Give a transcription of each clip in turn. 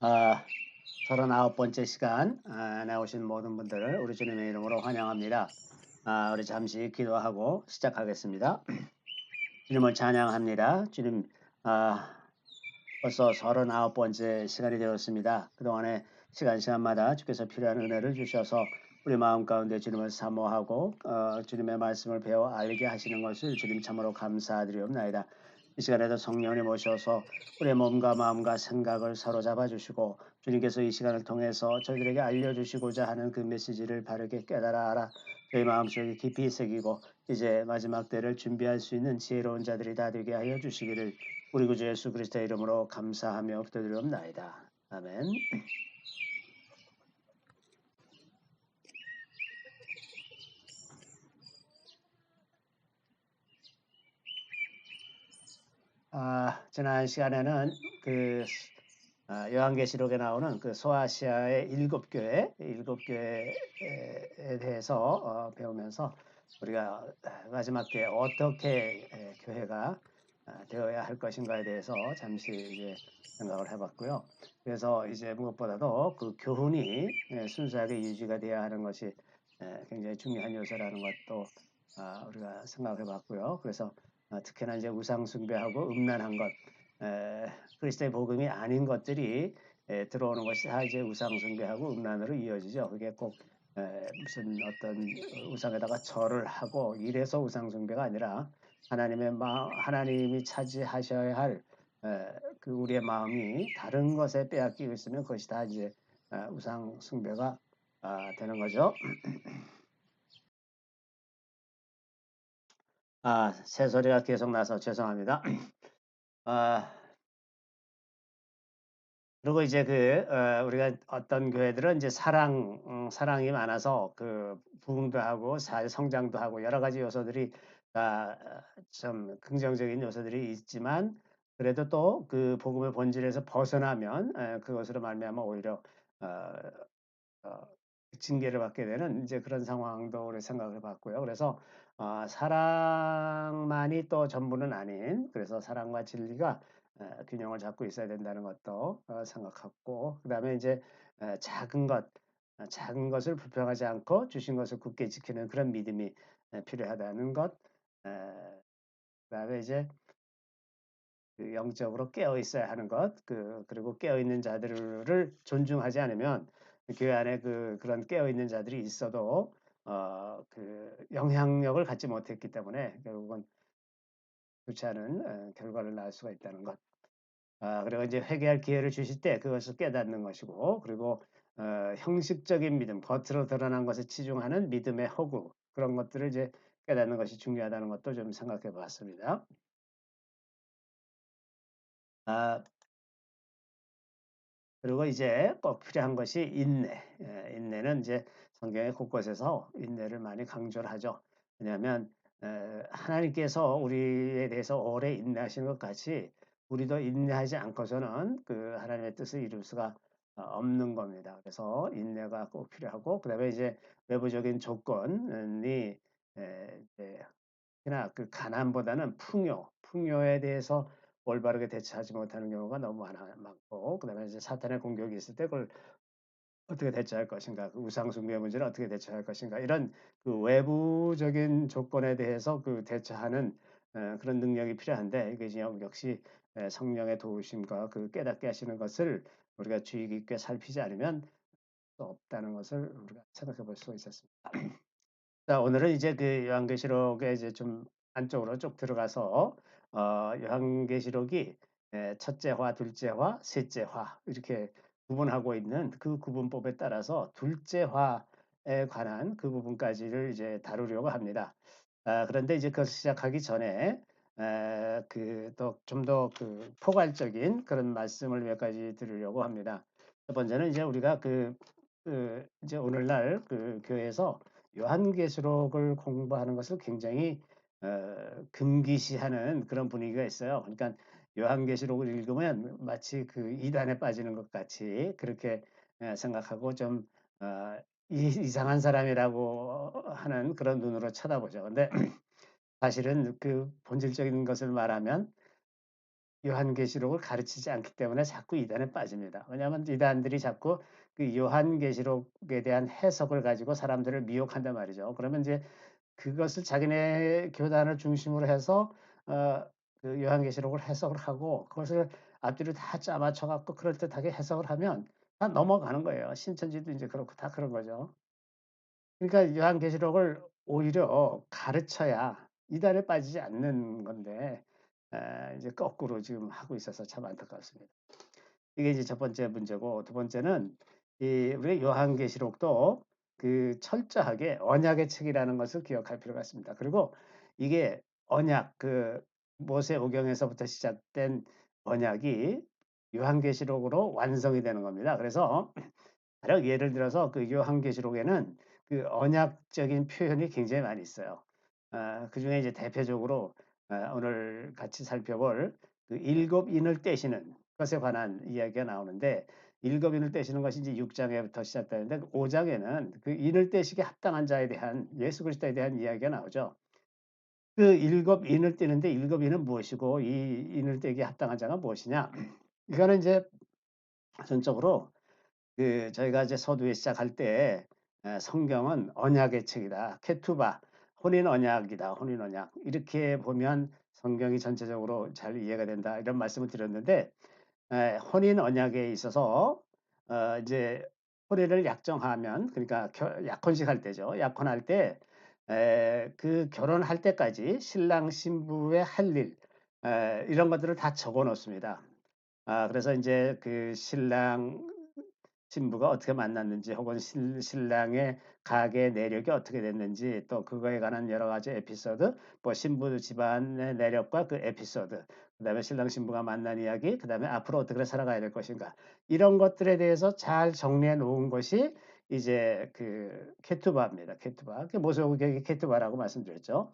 아, 39번째 시간 나오신 모든 분들을 우리 주님의 이름으로 환영합니다. 우리 잠시 기도하고 시작하겠습니다. 주님을 찬양합니다. 주님, 벌써 39번째 시간이 되었습니다. 그동안에 시간마다 주께서 필요한 은혜를 주셔서 우리 마음 가운데 주님을 사모하고 주님의 말씀을 배워 알게 하시는 것을 주님 참으로 감사드리옵나이다. 이 시간에도 성령님 오셔서 우리의 몸과 마음과 생각을 사로잡아 주시고 주님께서 이 시간을 통해서 저희들에게 알려주시고자 하는 그 메시지를 바르게 깨달아 알아 저희 마음속에 깊이 새기고 이제 마지막 때를 준비할 수 있는 지혜로운 자들이 다 되게 하여 주시기를 우리 구주 예수 그리스도의 이름으로 감사하며 기도드리옵나이다. 아멘. 지난 시간에는 요한계시록에 나오는 그 소아시아의 일곱 교회에 대해서 배우면서 우리가 마지막 때 어떻게 교회가 되어야 할 것인가에 대해서 잠시 이제 생각을 해봤고요. 그래서 이제 무엇보다도 그 교훈이 순수하게 유지가 되어야 하는 것이 굉장히 중요한 요소라는 것도 우리가 생각해봤고요. 그래서 특히나 이제 우상 숭배하고 음란한 것, 그리스도의 복음이 아닌 것들이 들어오는 것이 다 이제 우상 숭배하고 음란으로 이어지죠. 그게 꼭 무슨 어떤 우상에다가 절을 하고 이래서 우상 숭배가 아니라 하나님이 차지하셔야 할 그 우리의 마음이 다른 것에 빼앗기고 있으면 그것이 다 이제 우상 숭배가 되는 거죠. 새소리가 계속 나서 죄송합니다. 그리고 이제 우리가 어떤 교회들은 이제 사랑이 많아서 그 부흥도 하고 성장도 하고 여러 가지 요소들이 좀 긍정적인 요소들이 있지만 그래도 또 그 복음의 본질에서 벗어나면 그것으로 말미암아 오히려 어, 어, 징계를 받게 되는 이제 그런 상황도 우리 생각을 봤고요. 그래서 사랑만이 또 전부는 아닌 그래서 사랑과 진리가 균형을 잡고 있어야 된다는 것도 생각했고 그다음에 이제 작은 것을 불평하지 않고 주신 것을 굳게 지키는 그런 믿음이 필요하다는 것. 그다음에 이제 그 영적으로 깨어 있어야 하는 것, 그리고 깨어 있는 자들을 존중하지 않으면 교회 안에 그런 깨어 있는 자들이 있어도 그 영향력을 갖지 못했기 때문에 결국은 좋지 않은 결과를 낳을 수가 있다는 것. 그리고 이제 회개할 기회를 주실 때 그것을 깨닫는 것이고, 그리고 형식적인 믿음, 겉으로 드러난 것에 치중하는 믿음의 허구 그런 것들을 이제 깨닫는 것이 중요하다는 것도 좀 생각해 봤습니다. 아, 그리고 이제 꼭 필요한 것이 인내. 인내는 이제 성경의 곳곳에서 인내를 많이 강조를 하죠. 왜냐하면 하나님께서 우리에 대해서 오래 인내하시는 것 같이 우리도 인내하지 않고서는 그 하나님의 뜻을 이룰 수가 없는 겁니다. 그래서 인내가 꼭 필요하고 그다음에 이제 외부적인 조건이 특히나 그 가난보다는 풍요에 대해서 올바르게 대처하지 못하는 경우가 너무 많고, 그다음에 이제 사탄의 공격이 있을 때 그걸 어떻게 대처할 것인가, 그 우상 숭배 문제를 어떻게 대처할 것인가, 이런 그 외부적인 조건에 대해서 그 대처하는 그런 능력이 필요한데 이게 역시 성령의 도우심과 그 깨닫게 하시는 것을 우리가 주의 깊게 살피지 않으면 또 없다는 것을 우리가 생각해 볼 수 있었습니다. 자, 오늘은 이제 그 요한계시록에 이제 좀 안쪽으로 쭉 들어가서 요한계시록이 첫째 화, 둘째 화, 셋째 화 이렇게 구분하고 있는 그 구분법에 따라서 둘째 화에 관한 그 부분까지를 이제 다루려고 합니다. 그런데 이제 그걸 시작하기 전에 또 좀 더 그 포괄적인 그런 말씀을 몇 가지 드리려고 합니다. 첫 번째는 이제 우리가 이제 오늘날 그 교회에서 요한계시록을 공부하는 것을 굉장히 금기시하는 그런 분위기가 있어요. 그러니까 요한계시록을 읽으면 마치 그 이단에 빠지는 것 같이 그렇게 생각하고 좀 이상한 사람이라고 하는 그런 눈으로 쳐다보죠. 근데 사실은 그 본질적인 것을 말하면 요한계시록을 가르치지 않기 때문에 자꾸 이단에 빠집니다. 왜냐하면 이단들이 자꾸 그 요한계시록에 대한 해석을 가지고 사람들을 미혹한단 말이죠. 그러면 이제 그것을 자기네 교단을 중심으로 해서 어, 그 요한계시록을 해석을 하고 그것을 앞뒤로 다 짜맞춰 갖고 그럴듯하게 해석을 하면 다 넘어가는 거예요. 신천지도 이제 그렇고 다 그런 거죠. 그러니까 요한계시록을 오히려 가르쳐야 이단에 빠지지 않는 건데 이제 거꾸로 지금 하고 있어서 참 안타깝습니다. 이게 이제 첫 번째 문제고, 두 번째는 이 우리 요한계시록도 그 철저하게 언약의 책이라는 것을 기억할 필요가 있습니다. 그리고 이게 언약, 그 모세오경에서부터 시작된 언약이 요한계시록으로 완성이 되는 겁니다. 그래서 예를 들어서 그 요한계시록에는 그 언약적인 표현이 굉장히 많이 있어요. 그 중에 이제 대표적으로 오늘 같이 살펴볼 그 일곱 인을 떼시는 것에 관한 이야기가 나오는데, 일곱 인을 떼시는 것이 이제 6장에부터 시작되는데 5장에는 그 인을 떼시기 합당한 자에 대한 예수 그리스도에 대한 이야기가 나오죠. 그 일곱 인을 떼는데 일곱 인은 무엇이고 이 인을 떼기 합당한 자가 무엇이냐? 이거는 이제 전적으로 그 저희가 이제 서두에 시작할 때 성경은 언약의 책이다. 케투바, 혼인 언약이다. 혼인 언약. 이렇게 보면 성경이 전체적으로 잘 이해가 된다. 이런 말씀을 드렸는데 혼인 언약에 있어서 이제 혼인을 약정하면, 그러니까 약혼식 할 때죠. 약혼할 때 그 결혼할 때까지 신랑 신부의 할 일, 이런 것들을 다 적어 놓습니다. 그래서 이제 그 신랑 신부가 어떻게 만났는지, 혹은 신랑의 가계 내력이 어떻게 됐는지, 또 그거에 관한 여러 가지 에피소드, 뭐 신부 집안의 내력과 그 에피소드, 그다음에 신랑 신부가 만난 이야기, 그다음에 앞으로 어떻게 살아가야 될 것인가, 이런 것들에 대해서 잘 정리해 놓은 것이 이제 그 케투바입니다. 케투바. 그 모세오경이 케투바라고 말씀드렸죠.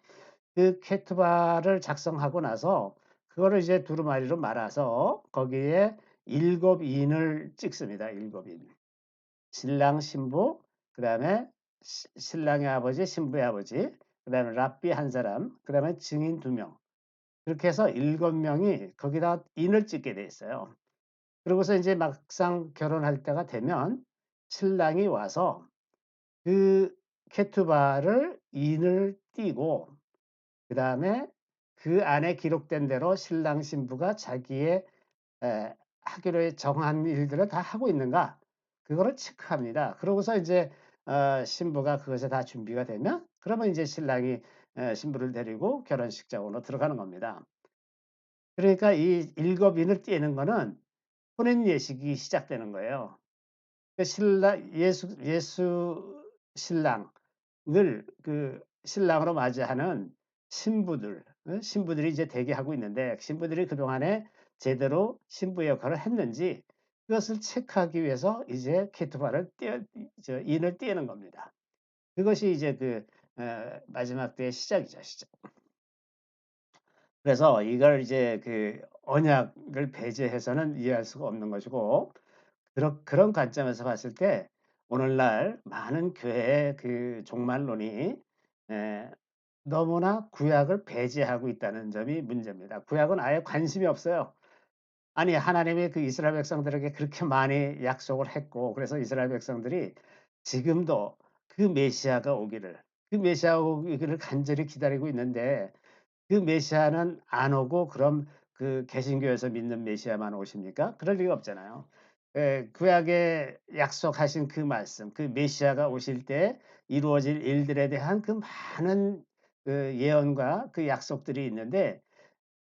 그 케투바를 작성하고 나서 그거를 이제 두루마리로 말아서 거기에 일곱 인을 찍습니다. 일곱 인. 신랑 신부, 그다음에 신랑의 아버지, 신부의 아버지, 그다음에 랍비 한 사람, 그다음에 증인 두 명. 그렇게 해서 일곱 명이 거기다 인을 찍게 돼 있어요. 그러고서 이제 막상 결혼할 때가 되면 신랑이 와서 그 케투바를 인을 띄고, 그다음에 그 안에 기록된 대로 신랑 신부가 자기의 하기로 정한 일들을 다 하고 있는가, 그거를 체크합니다. 그러고서 이제 신부가 그것에 다 준비가 되면 그러면 이제 신랑이 신부를 데리고 결혼식장으로 들어가는 겁니다. 그러니까 이 일곱 인을 띄는 거는 혼인 예식이 시작되는 거예요. 그 신랑 예수 신랑을 그 신랑으로 맞이하는 신부들, 신부들이 이제 대기하고 있는데, 신부들이 그동안에 제대로 신부 역할을 했는지 그것을 체크하기 위해서 이제 케투바를 인을 띄는 겁니다. 그것이 이제 그 마지막 때의 시작이죠, 시작. 그래서 이걸 이제 그 언약을 배제해서는 이해할 수가 없는 것이고, 그런 관점에서 봤을 때 오늘날 많은 교회의 그 종말론이 너무나 구약을 배제하고 있다는 점이 문제입니다. 구약은 아예 관심이 없어요. 아니, 하나님이 그 이스라엘 백성들에게 그렇게 많이 약속을 했고, 그래서 이스라엘 백성들이 지금도 그 메시아가 오기를, 그 메시아 오기를 간절히 기다리고 있는데, 그 메시아는 안 오고 그럼 그 개신교에서 믿는 메시아만 오십니까? 그럴 리가 없잖아요. 구약에 약속하신 그 말씀, 그 메시아가 오실 때 이루어질 일들에 대한 그 많은 그 예언과 그 약속들이 있는데,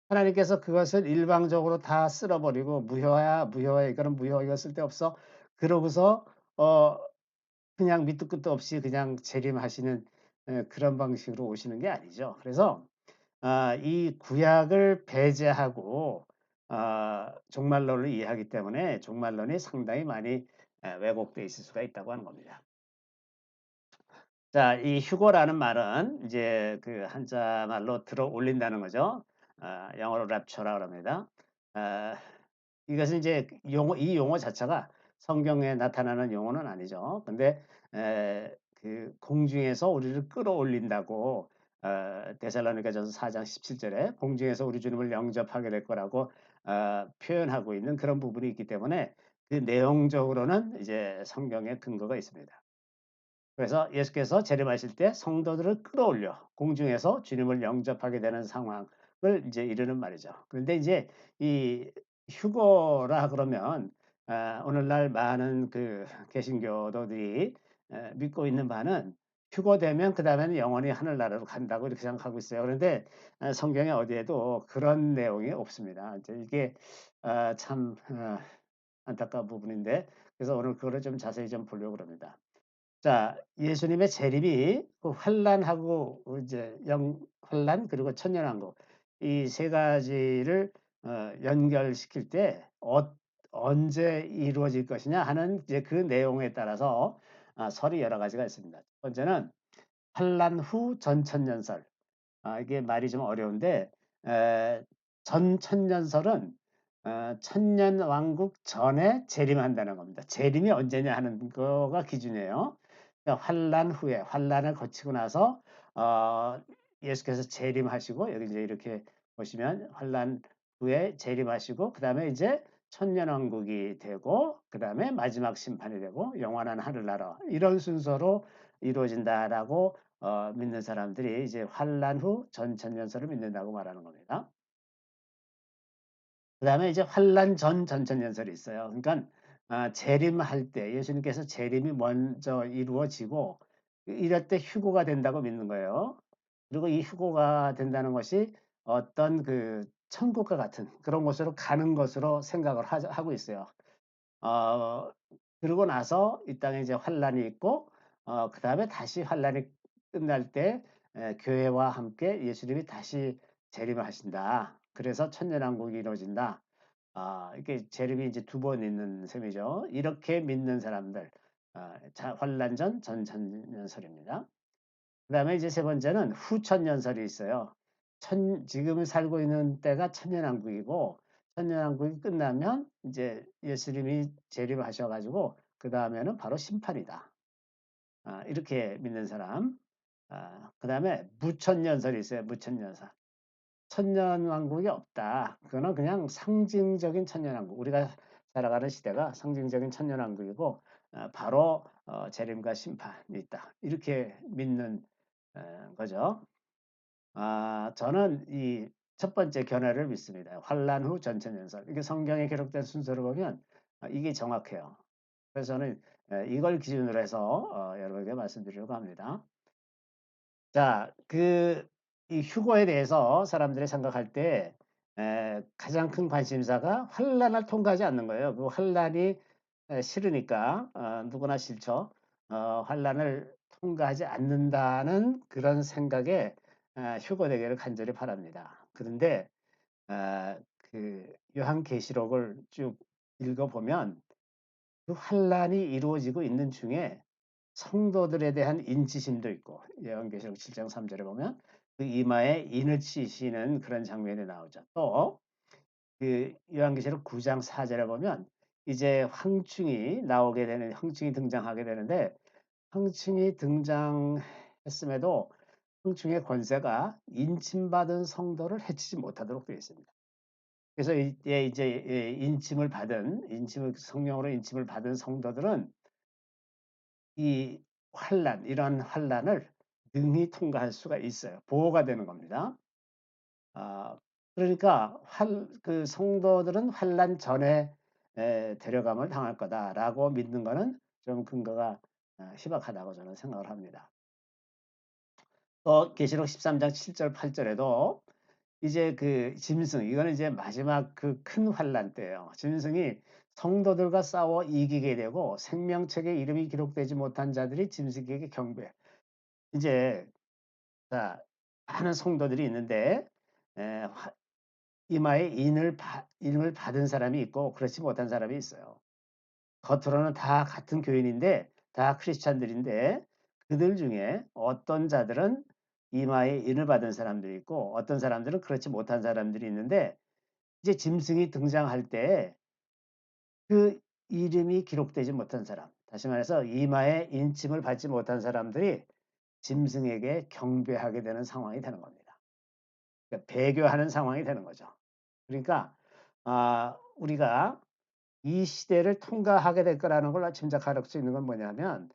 하나님께서 그것을 일방적으로 다 쓸어버리고 무효야, 무효야, 이거는 무효, 이거 쓸데없어. 그러고서 그냥 밑도 끝도 없이 그냥 재림하시는 그런 방식으로 오시는 게 아니죠. 그래서 이 구약을 배제하고 종말론을 이해하기 때문에 종말론이 상당히 많이 왜곡돼 있을 수가 있다고 하는 겁니다. 자, 이 휴거라는 말은 이제 그 한자 말로 들어 올린다는 거죠. 영어로 랩처라 그럽니다. 이것은 이제 이 용어 자체가 성경에 나타나는 용어는 아니죠. 근데 그 공중에서 우리를 끌어올린다고 데살로니가전서 4장 17절에 공중에서 우리 주님을 영접하게 될 거라고 표현하고 있는 그런 부분이 있기 때문에 그 내용적으로는 이제 성경에 근거가 있습니다. 그래서 예수께서 재림하실 때 성도들을 끌어올려 공중에서 주님을 영접하게 되는 상황을 이제 이르는 말이죠. 그런데 이제 이 휴거라 그러면 오늘날 많은 그 개신교도들이 믿고 있는 바는 휴거되면 그다음에는 영원히 하늘나라로 간다고 이렇게 생각하고 있어요. 그런데 성경에 어디에도 그런 내용이 없습니다. 이제 이게 참 안타까운 부분인데, 그래서 오늘 그거를 좀 자세히 좀 보려고 합니다. 자, 예수님의 재림이 그 환란하고 이제 환란 그리고 천년왕국 이 세 가지를 연결시킬 때 언제 이루어질 것이냐 하는 이제 그 내용에 따라서 설이 여러 가지가 있습니다. 첫 번째는 환란 후 전천년설. 이게 말이 좀 어려운데 에, 전천년설은 천년왕국 전에 재림한다는 겁니다. 재림이 언제냐 하는 거가 기준이에요. 그러니까 환란 후에 환란을 거치고 나서 어, 예수께서 재림하시고 여기 이제 이렇게 보시면 환란 후에 재림하시고 그다음에 이제 천년왕국이 되고 그다음에 마지막 심판이 되고 영원한 하늘나라 이런 순서로 이루어진다라고 믿는 사람들이 이제 환란 후 전천년설을 믿는다고 말하는 겁니다. 그다음에 이제 환란 전 전천년설이 있어요. 그러니까 재림할 때 예수님께서 재림이 먼저 이루어지고 이럴 때 휴거가 된다고 믿는 거예요. 그리고 이 휴거가 된다는 것이 어떤 그 천국과 같은 그런 곳으로 가는 것으로 생각을 하고 있어요. 어 그러고 나서 이 땅에 이제 환란이 있고 그다음에 다시 환란이 끝날 때 교회와 함께 예수님이 다시 재림을 하신다. 그래서 천년왕국이 이루어진다. 이게 재림이 이제 두 번 있는 셈이죠. 이렇게 믿는 사람들 환란 전 전천년설입니다. 그다음에 이제 세 번째는 후천년설이 있어요. 지금 살고 있는 때가 천년왕국이고 천년왕국이 끝나면 이제 예수님이 재림하셔 가지고 그다음에는 바로 심판이다. 이렇게 믿는 사람. 그다음에 무천년설이 있어요. 무천년설. 천년왕국이 없다. 그거는 그냥 상징적인 천년왕국. 우리가 살아가는 시대가 상징적인 천년왕국이고 바로 재림과 심판이 있다. 이렇게 믿는 거죠. 저는 이 첫 번째 견해를 믿습니다. 환란 후 전천년설. 이게 성경에 기록된 순서를 보면 이게 정확해요. 그래서 저는 이걸 기준으로 해서 여러분에게 말씀드리려고 합니다. 자, 이 휴거에 대해서 사람들이 생각할 때 가장 큰 관심사가 환란을 통과하지 않는 거예요. 그 환란이 싫으니까 누구나 싫죠. 환란을 통과하지 않는다는 그런 생각에 휴거되기를 간절히 바랍니다. 그런데 그 요한계시록을 쭉 읽어보면 그 환란이 이루어지고 있는 중에 성도들에 대한 인치심도 있고 요한계시록 7장 3절에 보면 그 이마에 인을 치시는 그런 장면이 나오죠. 또 그 요한계시록 9장 4절에 보면 이제 황충이 등장하게 되는데 황충이 등장했음에도 황충의 권세가 인침받은 성도를 해치지 못하도록 되어 있습니다. 그래서 이제 성령으로 인침을 받은 성도들은 이 이러한 환란을 능히 통과할 수가 있어요. 보호가 되는 겁니다. 아, 그러니까 그 성도들은 환란 전에 데려감을 당할 거다라고 믿는 거는 좀 근거가 희박하다고 저는 생각을 합니다. 또 계시록 13장 7절 8절에도 이제 그 짐승 이거는 이제 마지막 그 큰 환란 때예요. 짐승이 성도들과 싸워 이기게 되고 생명책에 이름이 기록되지 못한 자들이 짐승에게 경배. 이제 자 많은 성도들이 있는데 에, 이마에 인을 받은 사람이 있고 그렇지 못한 사람이 있어요. 겉으로는 다 같은 교인인데 다 크리스찬들인데 그들 중에 어떤 자들은 이마에 인을 받은 사람들이 있고 어떤 사람들은 그렇지 못한 사람들이 있는데 이제 짐승이 등장할 때 그 이름이 기록되지 못한 사람, 다시 말해서 이마에 인침을 받지 못한 사람들이 짐승에게 경배하게 되는 상황이 되는 겁니다. 그러니까 배교하는 상황이 되는 거죠. 그러니까 우리가 이 시대를 통과하게 될 거라는 걸 짐작할 수 있는 건 뭐냐면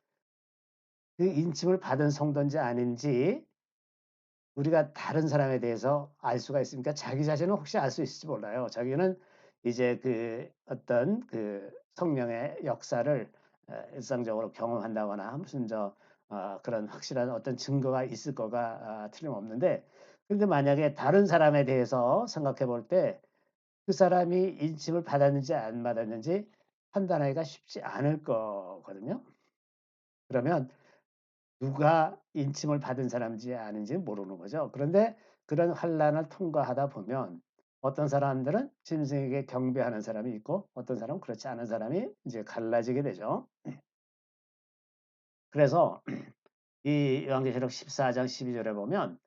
그 인침을 받은 성도인지 아닌지 우리가 다른 사람에 대해서 알 수가 있으니까 자기 자신은 혹시 알 수 있을지 몰라요. 자기는 이제 그 어떤 그 성령의 역사를 일상적으로 경험한다거나 무슨 그런 확실한 어떤 증거가 있을 거가 틀림없는데 근데 만약에 다른 사람에 대해서 생각해 볼 때 그 사람이 인침을 받았는지 안 받았는지 판단하기가 쉽지 않을 거거든요. 그러면 누가 인침을 받은 사람인지 아닌지는 모르는 거죠. 그런데 그런 환란을 통과하다 보면 어떤 사람들은 짐승에게 경배하는 사람이 있고 어떤 사람은 그렇지 않은 사람이 이제 갈라지게 되죠. 그래서 이 요한계시록 14장 12절에 보면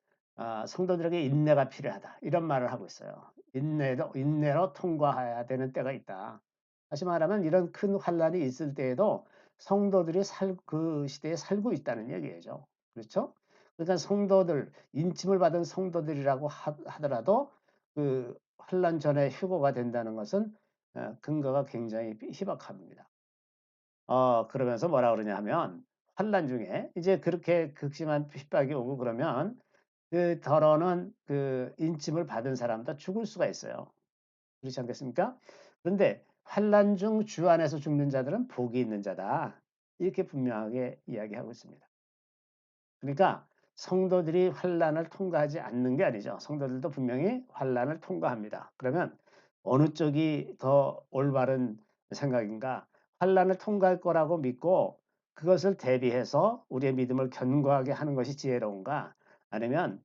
성도들에게 인내가 필요하다 이런 말을 하고 있어요. 인내로 통과해야 되는 때가 있다. 다시 말하면 이런 큰 환란이 있을 때에도 성도들이 그 시대에 살고 있다는 얘기죠. 그렇죠? 그러니까 성도들 인침을 받은 성도들이라고 하더라도 그 환란 전에 휴거가 된다는 것은 근거가 굉장히 희박합니다. 그러면서 뭐라 그러냐 하면 환란 중에 이제 그렇게 극심한 핍박이 오고 그러면 그 더러는 그 인침을 받은 사람도 죽을 수가 있어요. 그렇지 않겠습니까? 그런데 환란 중 주 안에서 죽는 자들은 복이 있는 자다. 이렇게 분명하게 이야기하고 있습니다. 그러니까 성도들이 환란을 통과하지 않는 게 아니죠. 성도들도 분명히 환란을 통과합니다. 그러면 어느 쪽이 더 올바른 생각인가? 환란을 통과할 거라고 믿고 그것을 대비해서 우리의 믿음을 견고하게 하는 것이 지혜로운가? 아니면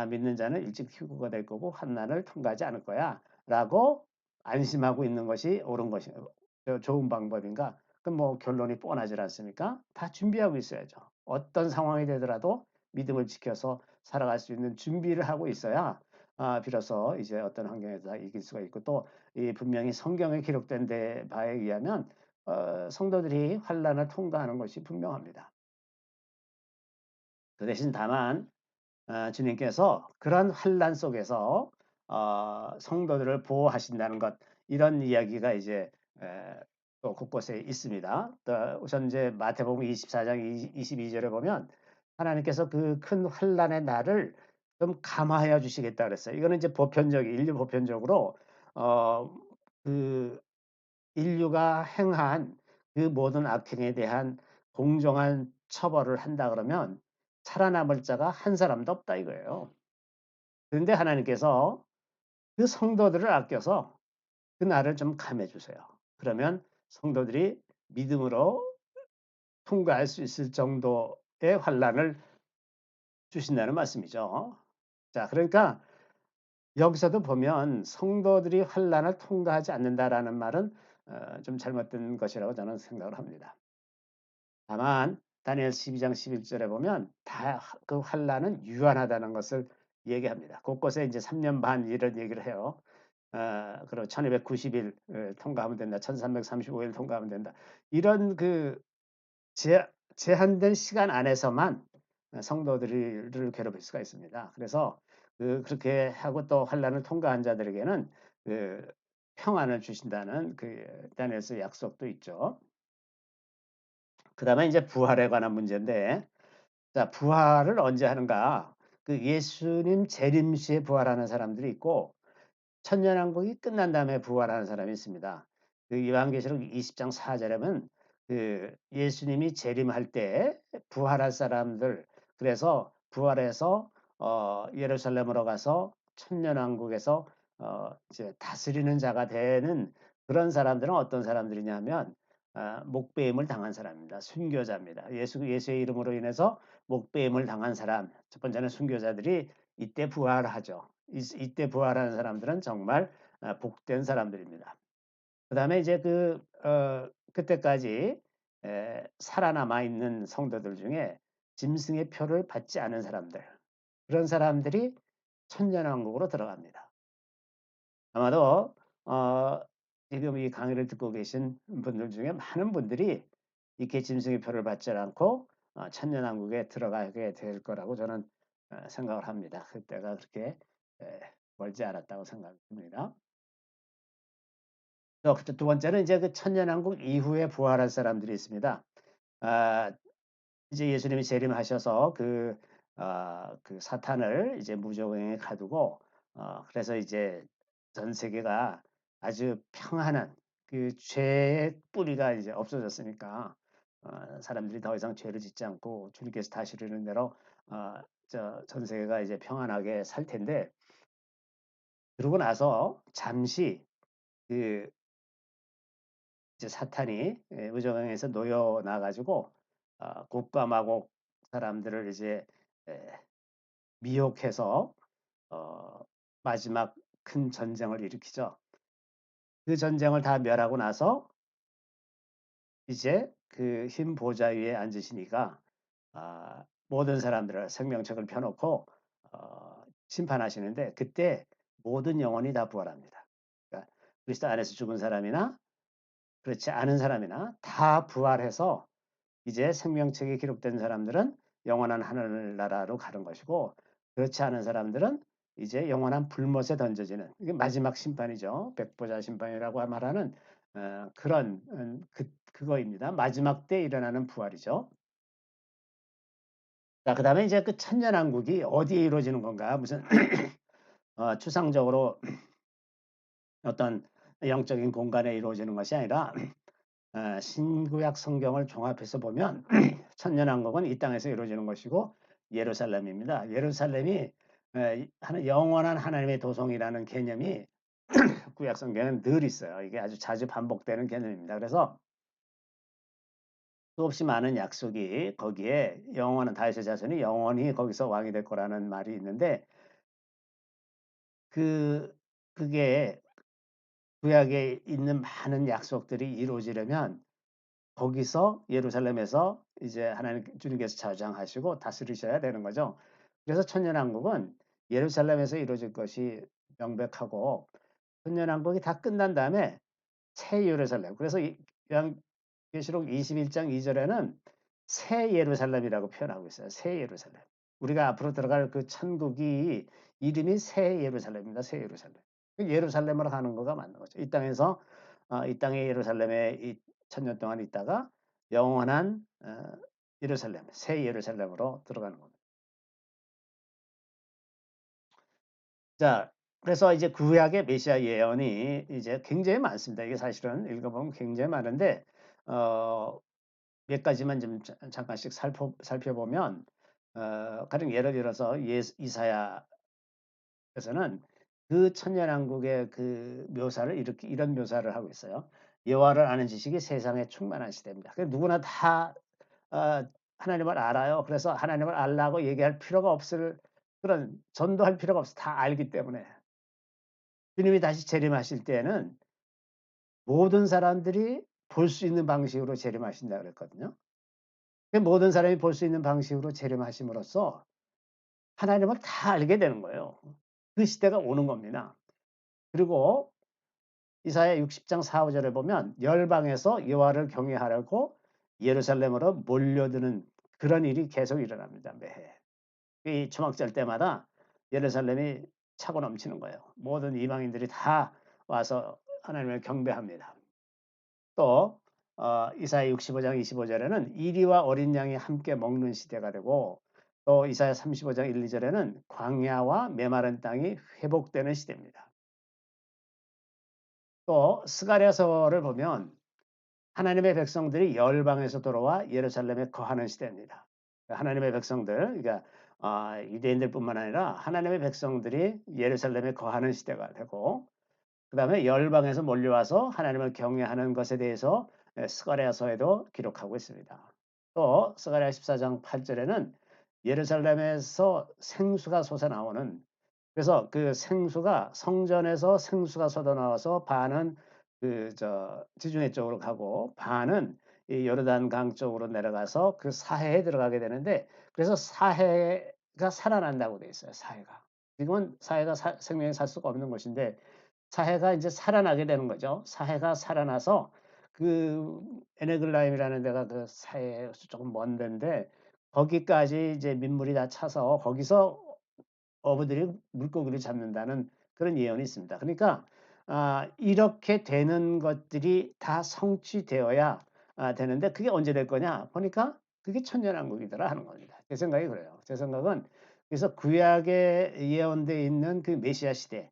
믿는 자는 일찍 휴거가 될 거고 환난을 통과하지 않을 거야라고 안심하고 있는 것이 옳은 것이 좋은 방법인가? 그럼 뭐 결론이 뻔하지 않습니까? 다 준비하고 있어야죠. 어떤 상황이 되더라도 믿음을 지켜서 살아갈 수 있는 준비를 하고 있어야 비로소 이제 어떤 환경에서 이길 수가 있고 또 이 분명히 성경에 기록된 바에 의하면 성도들이 환란을 통과하는 것이 분명합니다. 그 대신 다만 주님께서 그런 환란 속에서 성도들을 보호하신다는 것 이런 이야기가 이제 또 곳곳에 있습니다. 또 우선 이제 마태복음 24장 22절에 보면 하나님께서 그 큰 환란의 날을 좀 감화하여 주시겠다 그랬어요. 이거는 이제 인류 보편적으로 그 인류가 행한 그 모든 악행에 대한 공정한 처벌을 한다 그러면 살아남을 자가 한 사람도 없다 이거예요. 그런데 하나님께서 그 성도들을 아껴서 그 날을 좀 감해 주세요. 그러면 성도들이 믿음으로 통과할 수 있을 정도의 환란을 주신다는 말씀이죠. 자, 그러니까 여기서도 보면 성도들이 환란을 통과하지 않는다라는 말은 좀 잘못된 것이라고 저는 생각을 합니다. 다만 다니엘 12장 11절에 보면 다 그 환란은 유한하다는 것을 얘기합니다. 곳곳에 이제 3년 반 이런 얘기를 해요. 그리고 1290일 통과하면 된다. 1335일 통과하면 된다. 이런 그 제한된 시간 안에서만 성도들을 괴롭힐 수가 있습니다. 그래서 그렇게 하고 또 환란을 통과한 자들에게는 그 평안을 주신다는 그 다니엘서 약속도 있죠. 그다음에 이제 부활에 관한 문제인데 자, 부활을 언제 하는가? 그 예수님 재림 시에 부활하는 사람들이 있고 천년왕국이 끝난 다음에 부활하는 사람이 있습니다. 그 요한계시록 20장 4절에는 그 예수님이 재림할 때 부활할 사람들 그래서 부활해서 예루살렘으로 가서 천년왕국에서 이제 다스리는 자가 되는 그런 사람들은 어떤 사람들이냐면 목배임을 당한 사람입니다. 순교자입니다. 예수의 이름으로 인해서 목배임을 당한 사람. 첫 번째는 순교자들이 이때 부활하죠. 이때 부활하는 사람들은 정말 복된 사람들입니다. 그다음에 이제 그때까지 살아남아 있는 성도들 중에 짐승의 표를 받지 않은 사람들 그런 사람들이 천년왕국으로 들어갑니다. 아마도 어, 지금 이 강의를 듣고 계신 분들 중에 많은 분들이 이렇게 짐승의 표를 받지 않고 천년왕국에 들어가게 될 거라고 저는 생각을 합니다. 그때가 그렇게 멀지 않았다고 생각합니다. 두 번째는 이제 그 천년왕국 이후에 부활할 사람들이 있습니다. 아 이제 예수님이 재림하셔서 그 사탄을 이제 무저갱에 가두고 그래서 이제 전 세계가 아주 평안한 그 죄의 뿌리가 이제 없어졌으니까 사람들이 더 이상 죄를 짓지 않고 주님께서 다시 이르는 대로 전 세계가 이제 평안하게 살 텐데 그러고 나서 잠시 그 이제 사탄이 무저갱에서 놓여 가지고 곡과 마곡 사람들을 이제 에, 미혹해서 어, 마지막 큰 전쟁을 일으키죠. 그 전쟁을 다 멸하고 나서 이제 그 흰 보좌 위에 앉으시니까 모든 사람들을 생명책을 펴놓고 심판하시는데 그때 모든 영혼이 다 부활합니다. 그러니까 그리스도 안에서 죽은 사람이나 그렇지 않은 사람이나 다 부활해서 이제 생명책에 기록된 사람들은 영원한 하늘나라로 가는 것이고 그렇지 않은 사람들은 이제 영원한 불못에 던져지는 이게 마지막 심판이죠. 백보자 심판이라고 말하는 그런 그거입니다. 마지막 때 일어나는 부활이죠. 자, 그다음에 이제 그 천년왕국이 어디에 이루어지는 건가? 무슨 추상적으로 어떤 영적인 공간에 이루어지는 것이 아니라 신구약 성경을 종합해서 보면 천년왕국은 이 땅에서 이루어지는 것이고 예루살렘입니다. 예루살렘이 하는 영원한 하나님의 도성이라는 개념이 구약 성경에는 늘 있어요. 이게 아주 자주 반복되는 개념입니다. 그래서 수없이 많은 약속이 거기에 영원한 다윗의 자손이 영원히 거기서 왕이 될 거라는 말이 있는데 그게 구약에 있는 많은 약속들이 이루어지려면 거기서 예루살렘에서 이제 하나님 주님께서 자장하시고 다스리셔야 되는 거죠. 그래서 천년왕국은 예루살렘에서 이루어질 것이 명백하고 천년왕국이 다 끝난 다음에 새 예루살렘. 그래서 요한계시록 21장 2절에는 새 예루살렘이라고 표현하고 있어요. 새 예루살렘. 우리가 앞으로 들어갈 그 천국이 이름이 새 예루살렘입니다. 새 예루살렘. 예루살렘으로 가는 거가 맞는 거죠. 이 땅에서 이 땅의 예루살렘에 이 천년 동안 있다가 영원한 예루살렘, 새 예루살렘으로 들어가는 겁니다. 자, 그래서 이제 구약의 메시아 예언이 이제 굉장히 많습니다. 이게 사실은 읽어보면 굉장히 많은데 몇 가지만 좀 잠깐씩 살펴보면 가령 예를 들어서 이사야에서는 그 천년왕국의 그 묘사를 이렇게 이런 묘사를 하고 있어요. 여호와를 아는 지식이 세상에 충만한 시대입니다. 누구나 다 하나님을 알아요. 그래서 하나님을 알라고 얘기할 필요가 없을 그런 전도할 필요가 없어. 다 알기 때문에. 주님이 다시 재림하실 때에는 모든 사람들이 볼 수 있는 방식으로 재림하신다 그랬거든요. 모든 사람이 볼 수 있는 방식으로 재림하심으로써 하나님을 다 알게 되는 거예요. 그 시대가 오는 겁니다. 그리고 이사야 60장 4, 5절에 보면 열방에서 여호와를 경외하려고 예루살렘으로 몰려드는 그런 일이 계속 일어납니다. 매해. 이 초막절 때마다 예루살렘이 차고 넘치는 거예요. 모든 이방인들이 다 와서 하나님을 경배합니다. 또 이사야 65장 25절에는 이리와 어린 양이 함께 먹는 시대가 되고 또 이사야 35장 1, 2절에는 광야와 메마른 땅이 회복되는 시대입니다. 또 스가랴서를 보면 하나님의 백성들이 열방에서 돌아와 예루살렘에 거하는 시대입니다. 하나님의 백성들, 그러니까 유대인들뿐만 아니라 하나님의 백성들이 예루살렘에 거하는 시대가 되고 그 다음에 열방에서 몰려와서 하나님을 경외하는 것에 대해서 스가랴서에도 기록하고 있습니다. 또 스가랴 14장 8절에는 예루살렘에서 생수가 솟아나오는 그래서 그 생수가 성전에서 생수가 쏟아나와서 반은 지중해 쪽으로 가고 반은 이 요르단강 쪽으로 내려가서 그 사해에 들어가게 되는데 그래서 사해가 살아난다고 돼 있어요. 사해가. 지금은 사해가 생명이 살 수가 없는 곳인데 사해가 이제 살아나게 되는 거죠. 사해가 살아나서 그 에네글라임이라는 데가 그 사해에서 조금 먼 데인데 거기까지 이제 민물이 다 차서 거기서 어부들이 물고기를 잡는다는 그런 예언이 있습니다. 그러니까 이렇게 되는 것들이 다 성취되어야 되는데 그게 언제 될 거냐 보니까 그게 천년왕국이더라 하는 겁니다. 제 생각이 그래요. 제 생각은 그래서 구약에 예언되어 있는 그 메시아 시대,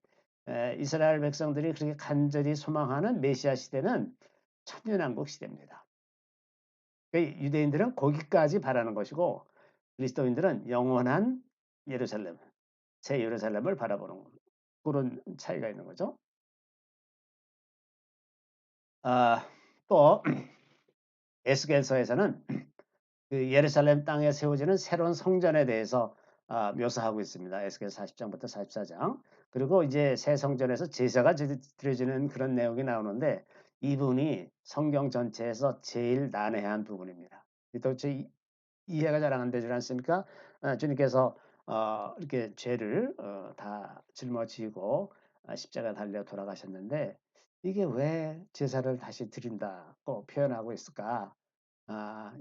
이스라엘 백성들이 그렇게 간절히 소망하는 메시아 시대는 천년왕국 시대입니다. 유대인들은 거기까지 바라는 것이고 그리스도인들은 영원한 예루살렘, 새 예루살렘을 바라보는 그런 차이가 있는 거죠. 또 에스겔서에서는 그 예루살렘 땅에 세워지는 새로운 성전에 대해서 묘사하고 있습니다. 에스겔 40장부터 44장. 그리고 이제 새 성전에서 제사가 드려지는 그런 내용이 나오는데 이 부분이 성경 전체에서 제일 난해한 부분입니다. 도대체 이해가 잘 안 되지 않습니까? 주님께서 이렇게 죄를 다 짊어지고 십자가 달려 돌아가셨는데 이게 왜 제사를 다시 드린다고 표현하고 있을까?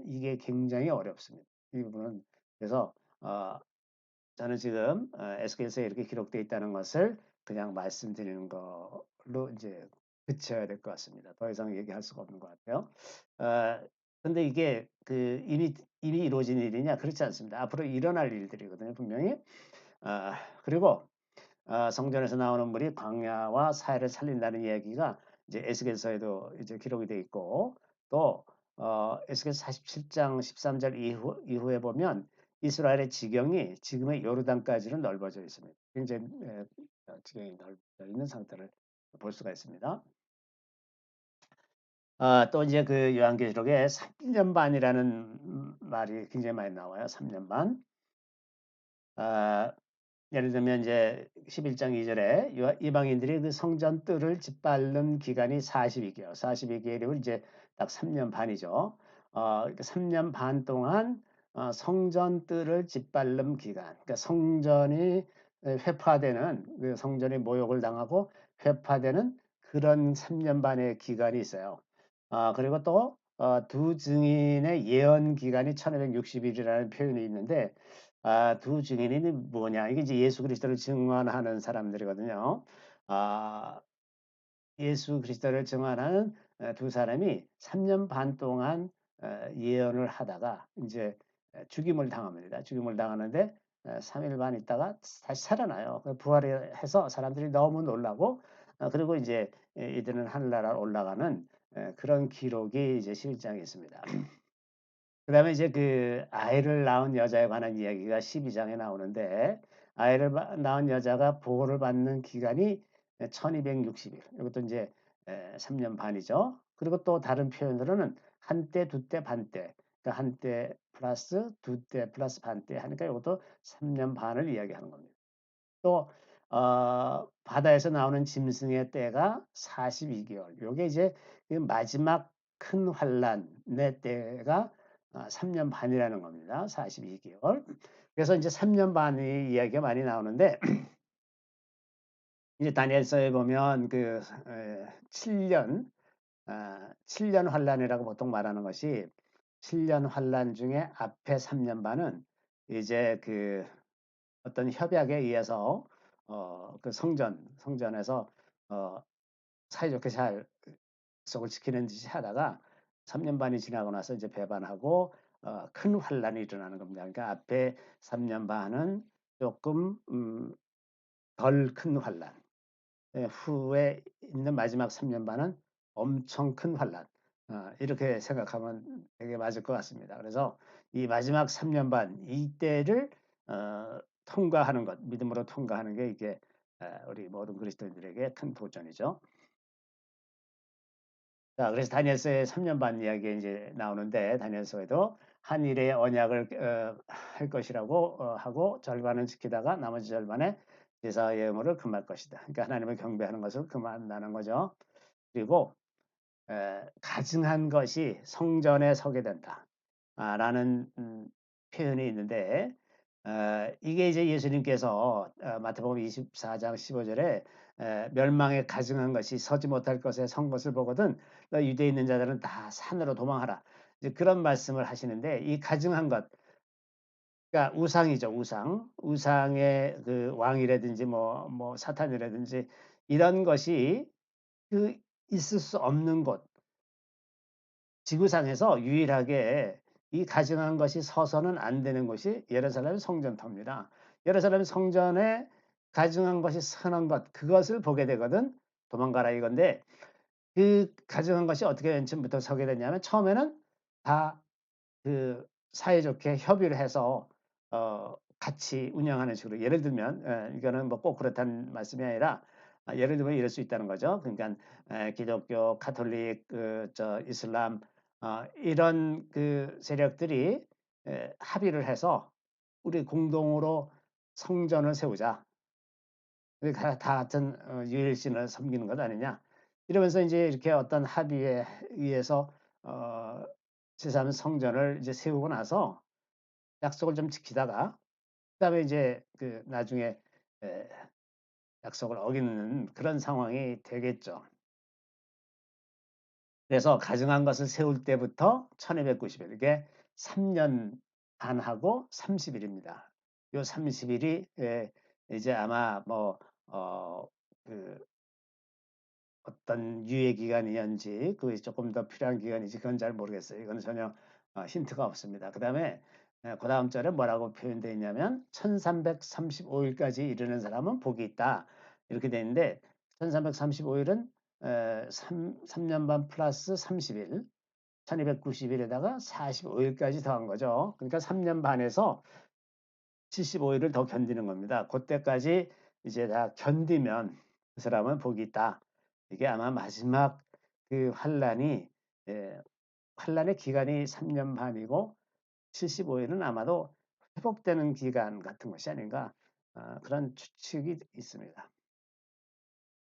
이게 굉장히 어렵습니다. 이 부분은 그래서 저는 지금 에스겔서에 이렇게 기록되어 있다는 것을 그냥 말씀드리는 걸로 이제 그쳐야 될 것 같습니다. 더 이상 얘기할 수가 없는 것 같아요. 근데 이게 그 이미 이루어진 일이냐? 그렇지 않습니다. 앞으로 일어날 일들이거든요, 분명히. 그리고 성전에서 나오는 물이 광야와 사해를 살린다는 이야기가 이제 에스겔서에도 이제 기록이 돼 있고 또 에스겔 47장 13절 이후에 보면 이스라엘의 지경이 지금의 요르단까지는 넓어져 있습니다. 굉장히 지경이 넓어져 있는 상태를 볼 수가 있습니다. 또 이제 그 요한계시록에 3년 반이라는 말이 굉장히 많이 나와요. 3년 반. 아, 예를 들면 이제 11장 2절에 이방인들이 그 성전 뜰을 짓밟는 기간이 42개월, 42개월이면 이제 딱 3년 반이죠. 3년 반 동안 성전 뜰을 짓밟는 기간, 그러니까 성전이 회파되는 그 성전이 모욕을 당하고 회파되는 그런 3년 반의 기간이 있어요. 그리고 또 두 증인의 예언 기간이 1260일이라는 표현이 있는데 두 증인이 뭐냐? 이게 이제 예수 그리스도를 증언하는 사람들이거든요. 아, 예수 그리스도를 증언하는 두 사람이 3년 반 동안 예언을 하다가 이제 죽임을 당합니다. 죽임을 당하는데 3일 반 있다가 다시 살아나요. 부활해서 사람들이 너무 놀라고 그리고 이제 이들은 하늘나라 올라가는 그런 기록이 이제 11장에 있습니다. 그다음에 이제 그 아이를 낳은 여자에 관한 이야기가 12장에 나오는데 아이를 낳은 여자가 보호를 받는 기간이 1260일. 이것도 이제 3년 반이죠. 그리고 또 다른 표현으로는 한때, 두때, 반때. 그러니까 한때 플러스 두때 플러스 반때 하니까 이것도 3년 반을 이야기하는 겁니다. 또 바다에서 나오는 짐승의 때가 42개월. 요게 이제 그 마지막 큰 환란의 때가 3년 반이라는 겁니다. 42개월. 그래서 이제 3년 반의 이야기가 많이 나오는데 이제 다니엘서에 보면 그 7년 7년 환란이라고 보통 말하는 것이 7년 환란 중에 앞에 3년 반은 이제 그 어떤 협약에 의해서 그 성전에서 사이좋게 잘 약속을 지키는 듯이 하다가 3년 반이 지나고 나서 이제 배반하고 큰 환란이 일어나는 겁니다. 그러니까 앞에 3년 반은 조금 덜 큰 환란, 후에 있는 마지막 3년 반은 엄청 큰 환란. 이렇게 생각하면 되게 맞을 것 같습니다. 그래서 이 마지막 3년 반 이때를 통과하는 것, 믿음으로 통과하는 게 이게 우리 모든 그리스도인들에게 큰 도전이죠. 자, 그래서 다니엘서의 3년 반 이야기 이제 나오는데 다니엘서에도 한 일의 언약을 할 것이라고 하고 절반은 지키다가 나머지 절반에 제사의 의무를 금할 것이다. 그러니까 하나님을 경배하는 것을 금한다는 거죠. 그리고 가증한 것이 성전에 서게 된다. 라는 표현이 있는데 이게 이제 예수님께서 마태복음 24장 15절에 멸망에 가증한 것이 서지 못할 것에 선 것을 보거든 너 유대에 있는 자들은 다 산으로 도망하라. 이제 그런 말씀을 하시는데 이 가증한 것 그러니까 우상이죠, 우상. 우상의 그 왕이라든지 뭐 사탄이라든지 이런 것이 그 있을 수 없는 곳, 지구상에서 유일하게 이 가증한 것이 서서는 안 되는 곳이 예루살렘 성전터입니다. 예루살렘 성전에 가증한 것이 서는 것, 그것을 보게 되거든 도망가라 이건데, 그 가증한 것이 어떻게 맨 처음부터 서게 됐냐면, 처음에는 다 그 사이좋게 협의를 해서 같이 운영하는 식으로, 예를 들면 이거는 뭐 꼭 그렇다는 말씀이 아니라, 예를 들면 이럴 수 있다는 거죠. 그러니까 기독교, 가톨릭, 이슬람, 이런 그 세력들이 합의를 해서 우리 공동으로 성전을 세우자. 다 같은 유일신을 섬기는 것 아니냐. 이러면서 이제 이렇게 어떤 합의에 의해서 제3 성전을 이제 세우고 나서 약속을 좀 지키다가, 그다음에 이제 그 나중에 에, 약속을 어기는 그런 상황이 되겠죠. 그래서 가증한 것을 세울 때부터 1290일, 이게 3년 반하고 30일입니다. 요 30일이 이제 아마 뭐 그 어떤 유예 기간이었는지, 그게 조금 더 필요한 기간인지 그건 잘 모르겠어요. 이건 전혀 힌트가 없습니다. 그다음에 그다음 절에 뭐라고 표현되어 있냐면, 1335일까지 이르는 사람은 복이 있다, 이렇게 되어 있는데, 1335일은 3년 반 플러스 30일, 1290일에다가 45일까지 더한 거죠. 그러니까 3년 반에서 75일을 더 견디는 겁니다. 그때까지 이제 다 견디면 그 사람은 복이 있다. 이게 아마 마지막 그 환란이, 환란의 기간이 3년 반이고 75일은 아마도 회복되는 기간 같은 것이 아닌가, 그런 추측이 있습니다.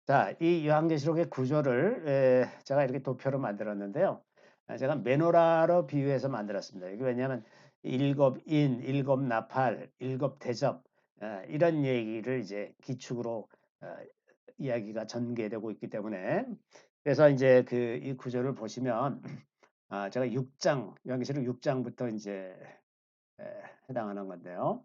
자, 이 요한계시록의 구조를 제가 이렇게 도표로 만들었는데요. 제가 메노라로 비유해서 만들었습니다. 이게 왜냐하면 일곱 인, 일곱 나팔, 일곱 대접, 이런 얘기를 이제 기축으로 이야기가 전개되고 있기 때문에, 그래서 이제 그 이 구조를 보시면 제가 6장, 요한계시록 6장부터 이제 해당하는 건데요.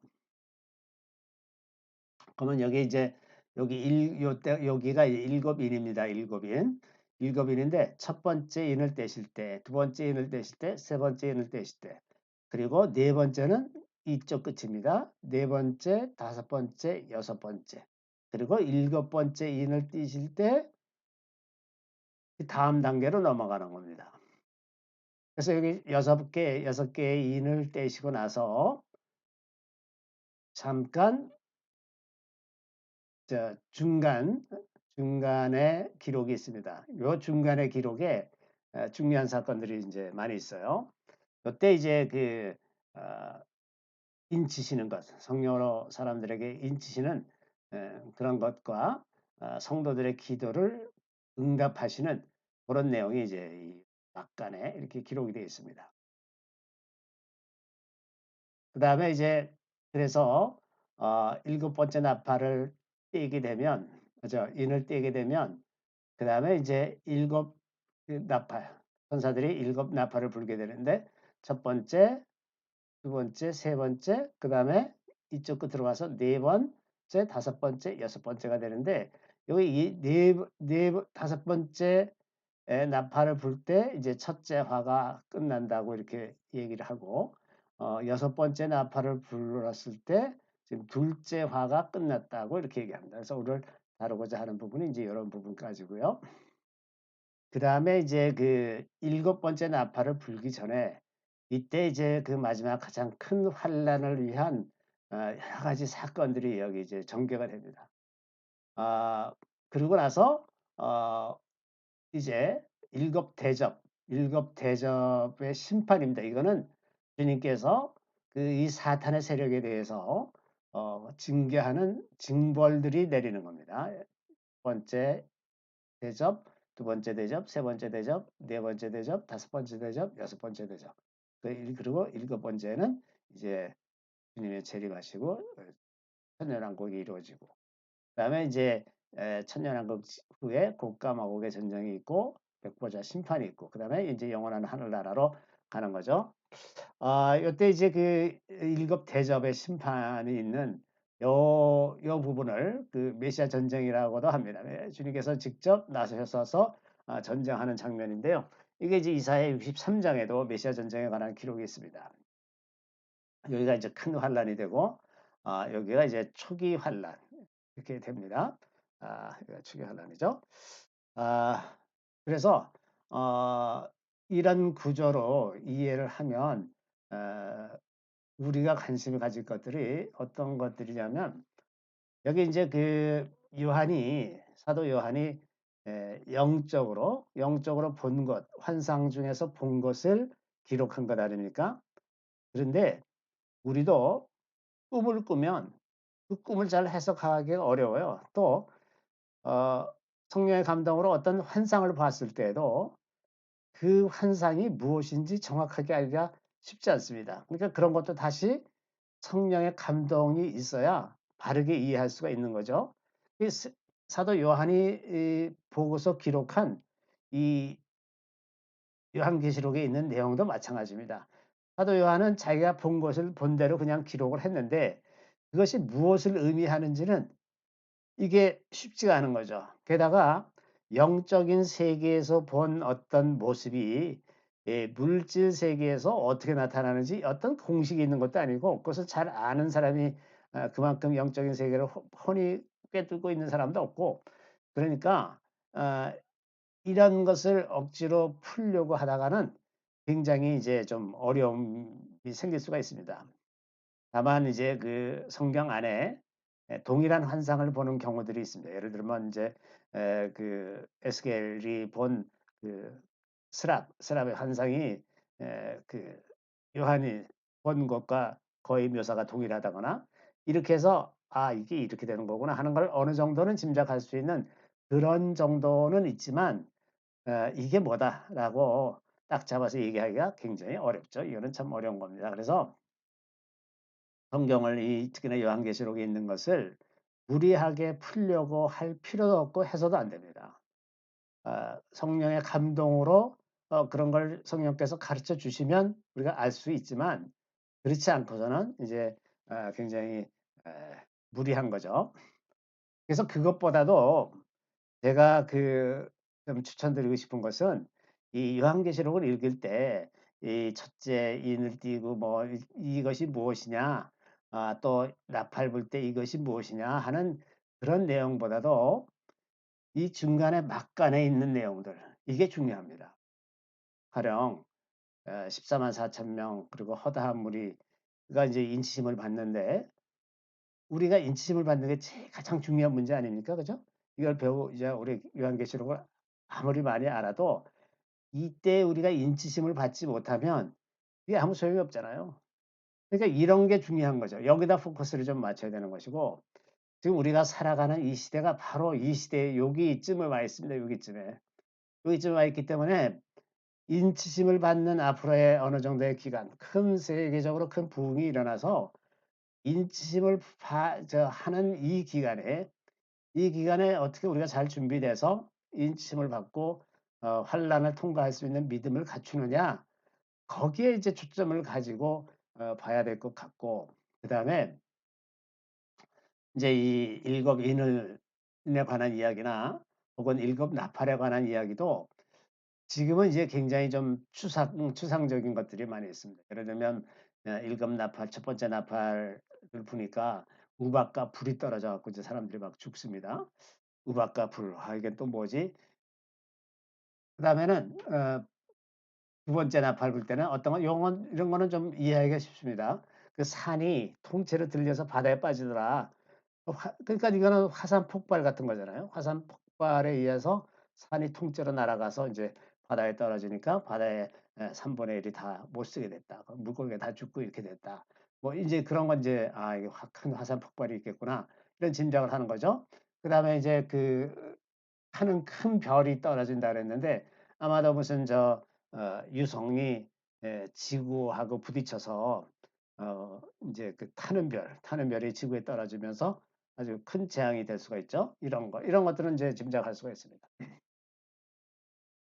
그러면 여기 이제 여기가 일곱 인입니다. 일곱 인. 일곱 인인데, 첫 번째 인을 떼실 때, 두 번째 인을 떼실 때, 세 번째 인을 떼실 때, 그리고 네 번째는 이쪽 끝입니다. 네 번째, 다섯 번째, 여섯 번째, 그리고 일곱 번째 인을 떼실 때 다음 단계로 넘어가는 겁니다. 그래서 여기 여섯 개의 인을 떼시고 나서 잠깐 중간에 기록이 있습니다. 요 중간에 기록에 중요한 사건들이 이제 많이 있어요. 이때 이제 그 인치시는 것, 성령으로 사람들에게 인치시는 그런 것과 성도들의 기도를 응답하시는 그런 내용이 이제 이 막간에 이렇게 기록이 되어 있습니다. 그 다음에 이제 그래서 일곱 번째 나팔을 떼게 되면, 그죠? 인을 떼게 되면, 그 다음에 이제 일곱 나팔, 천사들이 일곱 나팔을 불게 되는데, 첫 번째, 두 번째, 세 번째, 그 다음에 이쪽 끝으로 가서 네 번째, 다섯 번째, 여섯 번째가 되는데, 여기 다섯 번째 나팔을 불 때 이제 첫째 화가 끝난다고 이렇게 얘기를 하고, 여섯 번째 나팔을 불렀을 때 지금 둘째 화가 끝났다고 이렇게 얘기합니다. 그래서 오늘 다루고자 하는 부분이 이제 이런 부분까지고요. 그 다음에 이제 그 일곱 번째 나팔을 불기 전에, 이때 이제 그 마지막 가장 큰 환란을 위한 여러 가지 사건들이 여기 이제 전개가 됩니다. 그러고 나서 이제 일곱 대접의 심판입니다. 이거는 주님께서 그 이 사탄의 세력에 대해서 징계하는 징벌들이 내리는 겁니다. 첫 번째 대접, 두 번째 대접, 세 번째 대접, 네 번째 대접, 다섯 번째 대접, 여섯 번째 대접. 그리고 일곱 번째는 이제 주님의 재림하시고 천년왕국이 이루어지고, 그다음에 이제 천년왕국 후에 곡과 마곡의 전쟁이 있고 백보자 심판이 있고, 그다음에 이제 영원한 하늘나라로 가는 거죠. 이때 이제 그 일곱 대접의 심판이 있는 요 부분을 그 메시아 전쟁이라고도 합니다. 예, 주님께서 직접 나서셔서 전쟁하는 장면인데요. 이게 이제 이사야 63장에도 메시아 전쟁에 관한 기록이 있습니다. 여기가 이제 큰 환란이 되고 여기가 이제 초기 환란 이렇게 됩니다. 여기가 초기 환란이죠. 아 그래서 이런 구조로 이해를 하면 어 우리가 관심을 가질 것들이 어떤 것들이냐면 여기 이제 그 요한이 사도 요한이 영적으로 본 것, 환상 중에서 본 것을 기록한 것 아닙니까? 그런데 우리도 꿈을 꾸면 그 꿈을 잘 해석하기가 어려워요. 또 어 성령의 감동으로 어떤 환상을 봤을 때에도 그 환상이 무엇인지 정확하게 알기가 쉽지 않습니다. 그러니까 그런 것도 다시 성령의 감동이 있어야 바르게 이해할 수가 있는 거죠. 이 사도 요한이 보고서 기록한 이 요한계시록에 있는 내용도 마찬가지입니다. 사도 요한은 자기가 본 것을 본 대로 그냥 기록을 했는데 그것이 무엇을 의미하는지는 이게 쉽지가 않은 거죠. 게다가 영적인 세계에서 본 어떤 모습이 물질 세계에서 어떻게 나타나는지 어떤 공식이 있는 것도 아니고 그것을 잘 아는 사람이 그만큼 영적인 세계를 훤히 꿰뚫고 있는 사람도 없고 그러니까 어 이런 것을 억지로 풀려고 하다가는 굉장히 이제 좀 어려움이 생길 수가 있습니다. 다만 이제 그 성경 안에 동일한 환상을 보는 경우들이 있습니다. 예를 들면 이제 그 에스겔이 본 그 스랍의 환상이 그 요한이 본 것과 거의 묘사가 동일하다거나 이렇게 해서 '아 이게 이렇게 되는 거구나.' 하는 걸 어느 정도는 짐작할 수 있는 그런 정도는 있지만 '이게 뭐다.'라고 딱 잡아서 얘기하기가 굉장히 어렵죠. 이거는 참 어려운 겁니다. 그래서 성경을 특히나 요한계시록에 있는 것을 무리하게 풀려고 할 필요도 없고 해서도 안 됩니다. 성령의 감동으로 그런 걸 성령께서 가르쳐 주시면 우리가 알 수 있지만 그렇지 않고서는 이제 굉장히 무리한 거죠. 그래서 그것보다도 제가 좀 추천드리고 싶은 것은 이 요한계시록을 읽을 때 이 첫째 인을 띄고 뭐 이것이 무엇이냐 또 나팔 불 때 이것이 무엇이냐 하는 그런 내용보다도 이 중간에 막간에 있는 내용들 이게 중요합니다. 가령 14만 4천 명 그리고 허다한 무리가 이제 인치심을 받는데 우리가 인치심을 받는 게 제일 가장 중요한 문제 아닙니까? 그죠? 이걸 이제 우리 요한계시록을 아무리 많이 알아도 이때 우리가 인치심을 받지 못하면 이게 아무 소용이 없잖아요. 그러니까 이런 게 중요한 거죠. 여기다 포커스를 좀 맞춰야 되는 것이고 지금 우리가 살아가는 이 시대가 바로 이 시대의 여기쯤에 와 있습니다. 여기쯤에. 여기쯤에 와 있기 때문에 인치심을 받는 앞으로의 어느 정도의 기간, 큰 세계적으로 큰 부흥이 일어나서 인치심을 하는 이 기간에 어떻게 우리가 잘 준비돼서 인치심을 받고 환란을 통과할 수 있는 믿음을 갖추느냐 거기에 이제 초점을 가지고 봐야 될 것 같고 그다음에 이제 이 일곱 인에 관한 이야기나 혹은 일곱 나팔에 관한 이야기도 지금은 이제 굉장히 좀 추상적인 것들이 많이 있습니다. 예를 들면 일곱 나팔 첫 번째 나팔을 부니까 우박과 불이 떨어져 갖고 이제 사람들이 막 죽습니다. 우박과 불. 이게 또 뭐지? 그다음에는 두 번째 나팔 불 때는 어떤 건 용어 이런 거는 좀 이해하기가 쉽습니다. 그 산이 통째로 들려서 바다에 빠지더라. 그러니까 이거는 화산 폭발 같은 거잖아요. 화산 폭발에 의해서 산이 통째로 날아가서 이제 바다에 떨어지니까 바다에 3분의 1이 다 못 쓰게 됐다. 물고기가 다 죽고 이렇게 됐다. 뭐 이제 그런 건 이제 '아 이게 큰 화산 폭발이 있겠구나.' 이런 짐작을 하는 거죠. 그다음에 이제 하는 큰 별이 떨어진다 그랬는데 아마도 무슨 유성이 지구하고 부딪혀서 인제 타는 별이 지구에 떨어지면서 아주 큰 재앙이 될 수가 있죠. 이런 것들은 이제 짐작할 수가 있습니다.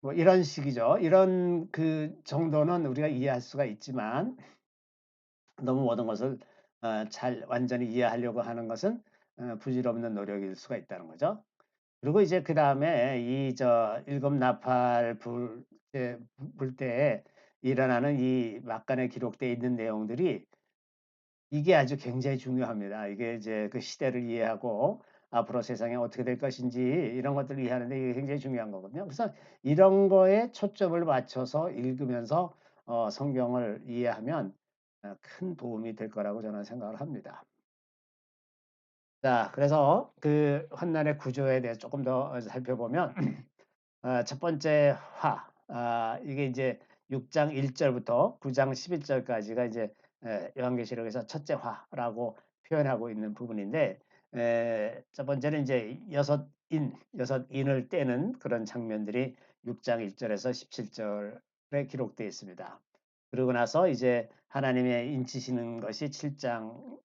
뭐 이런 식이죠. 이런 그 정도는 우리가 이해할 수가 있지만 너무 모든 것을 잘 완전히 이해하려고 하는 것은 부질없는 노력일 수가 있다는 거죠. 그리고 이제 그다음에 이 일곱 나팔 불 때에 일어나는 이 막간에 기록되어 있는 내용들이 이게 아주 굉장히 중요합니다. 이게 이제 그 시대를 이해하고 앞으로 세상이 어떻게 될 것인지 이런 것들을 이해하는 데 이게 굉장히 중요한 거거든요. 그래서 이런 거에 초점을 맞춰서 읽으면서 성경을 이해하면 큰 도움이 될 거라고 저는 생각을 합니다. 자, 그래서 그 환난의 구조에 대해서 조금 더 살펴보면 첫 번째 이게 이제 6장 1절부터 9장 11절까지가 이제 요한계시록에서 첫째 화라고 표현하고 있는 부분인데 첫 번째는 이제 여섯 인을 떼는 그런 장면들이 6장 1절에서 17절에 기록되어 있습니다. 그러고 나서 이제 하나님의 인치시는 것이 7장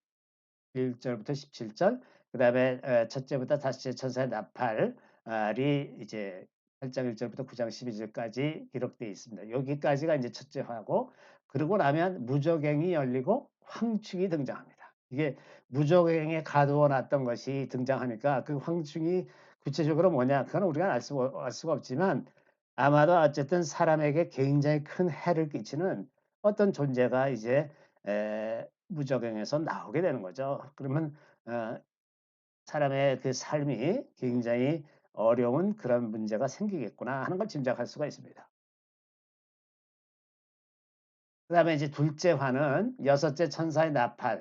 1절부터 17절, 그 다음에 첫째부터 다섯째 천사의 나팔이 이제 8장 1절부터 9장 12절까지 기록되어 있습니다. 여기까지가 이제 첫째 화고, 그러고 나면 무저갱이 열리고 황충이 등장합니다. 이게 무저갱에 가두어 놨던 것이 등장하니까 그 황충이 구체적으로 뭐냐, 그건 우리가 알 수가 없지만 아마도 어쨌든 사람에게 굉장히 큰 해를 끼치는 어떤 존재가 이제 무적행에서 나오게 되는 거죠. 그러면 사람의 그 삶이 굉장히 어려운 그런 문제가 생기겠구나 하는 걸 짐작할 수가 있습니다. 그 다음에 이제 둘째 화는 여섯째 천사의 나팔이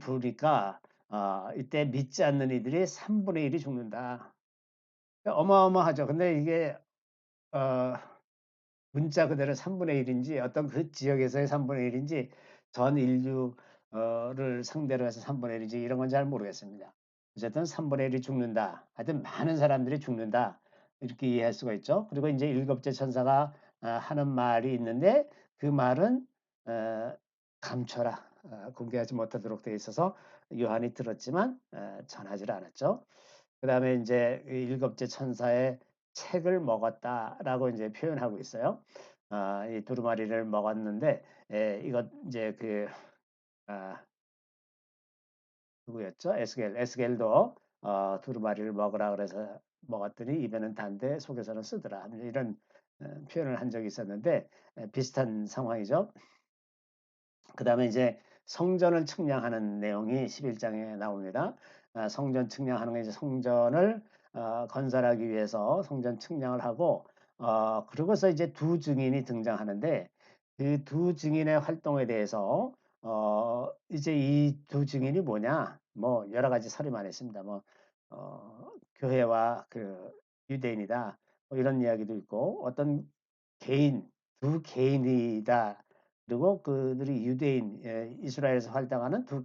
부니까 이때 믿지 않는 이들이 3분의 1이 죽는다. 어마어마하죠. 근데 이게 어, 문자 그대로 3분의 1인지 어떤 그 지역에서의 3분의 1인지 전 인류를 상대로 해서 3분의 1인지 이런 건 잘 모르겠습니다. 어쨌든 3분의 1이 죽는다. 하여튼 많은 사람들이 죽는다. 이렇게 이해할 수가 있죠. 그리고 이제 일곱째 천사가 하는 말이 있는데 그 말은 감춰라. 공개하지 못하도록 되어 있어서 요한이 들었지만 전하지 않았죠. 그 다음에 이제 일곱째 천사의 책을 먹었다라고 이제 표현하고 있어요. 이 두루마리를 먹었는데, 이것 이제 누구였죠? 에스겔도 두루마리를 먹으라 그래서 먹었더니 입에는 단데 속에서는 쓰더라. 이런 표현을 한 적이 있었는데, 비슷한 상황이죠. 그 다음에 이제 성전을 측량하는 내용이 11장에 나옵니다. 성전 측량하는 게 이제 성전을 건설하기 위해서 성전 측량을 하고 그러고서 이제 두 증인이 등장하는데 그 두 증인의 활동에 대해서 이제 이 두 증인이 뭐냐 뭐 여러 가지 설이 많이 있습니다. 뭐 교회와 그 유대인이다 뭐 이런 이야기도 있고 어떤 개인 두 개인이다. 그리고 그들이 유대인, 이스라엘에서 활동하는 두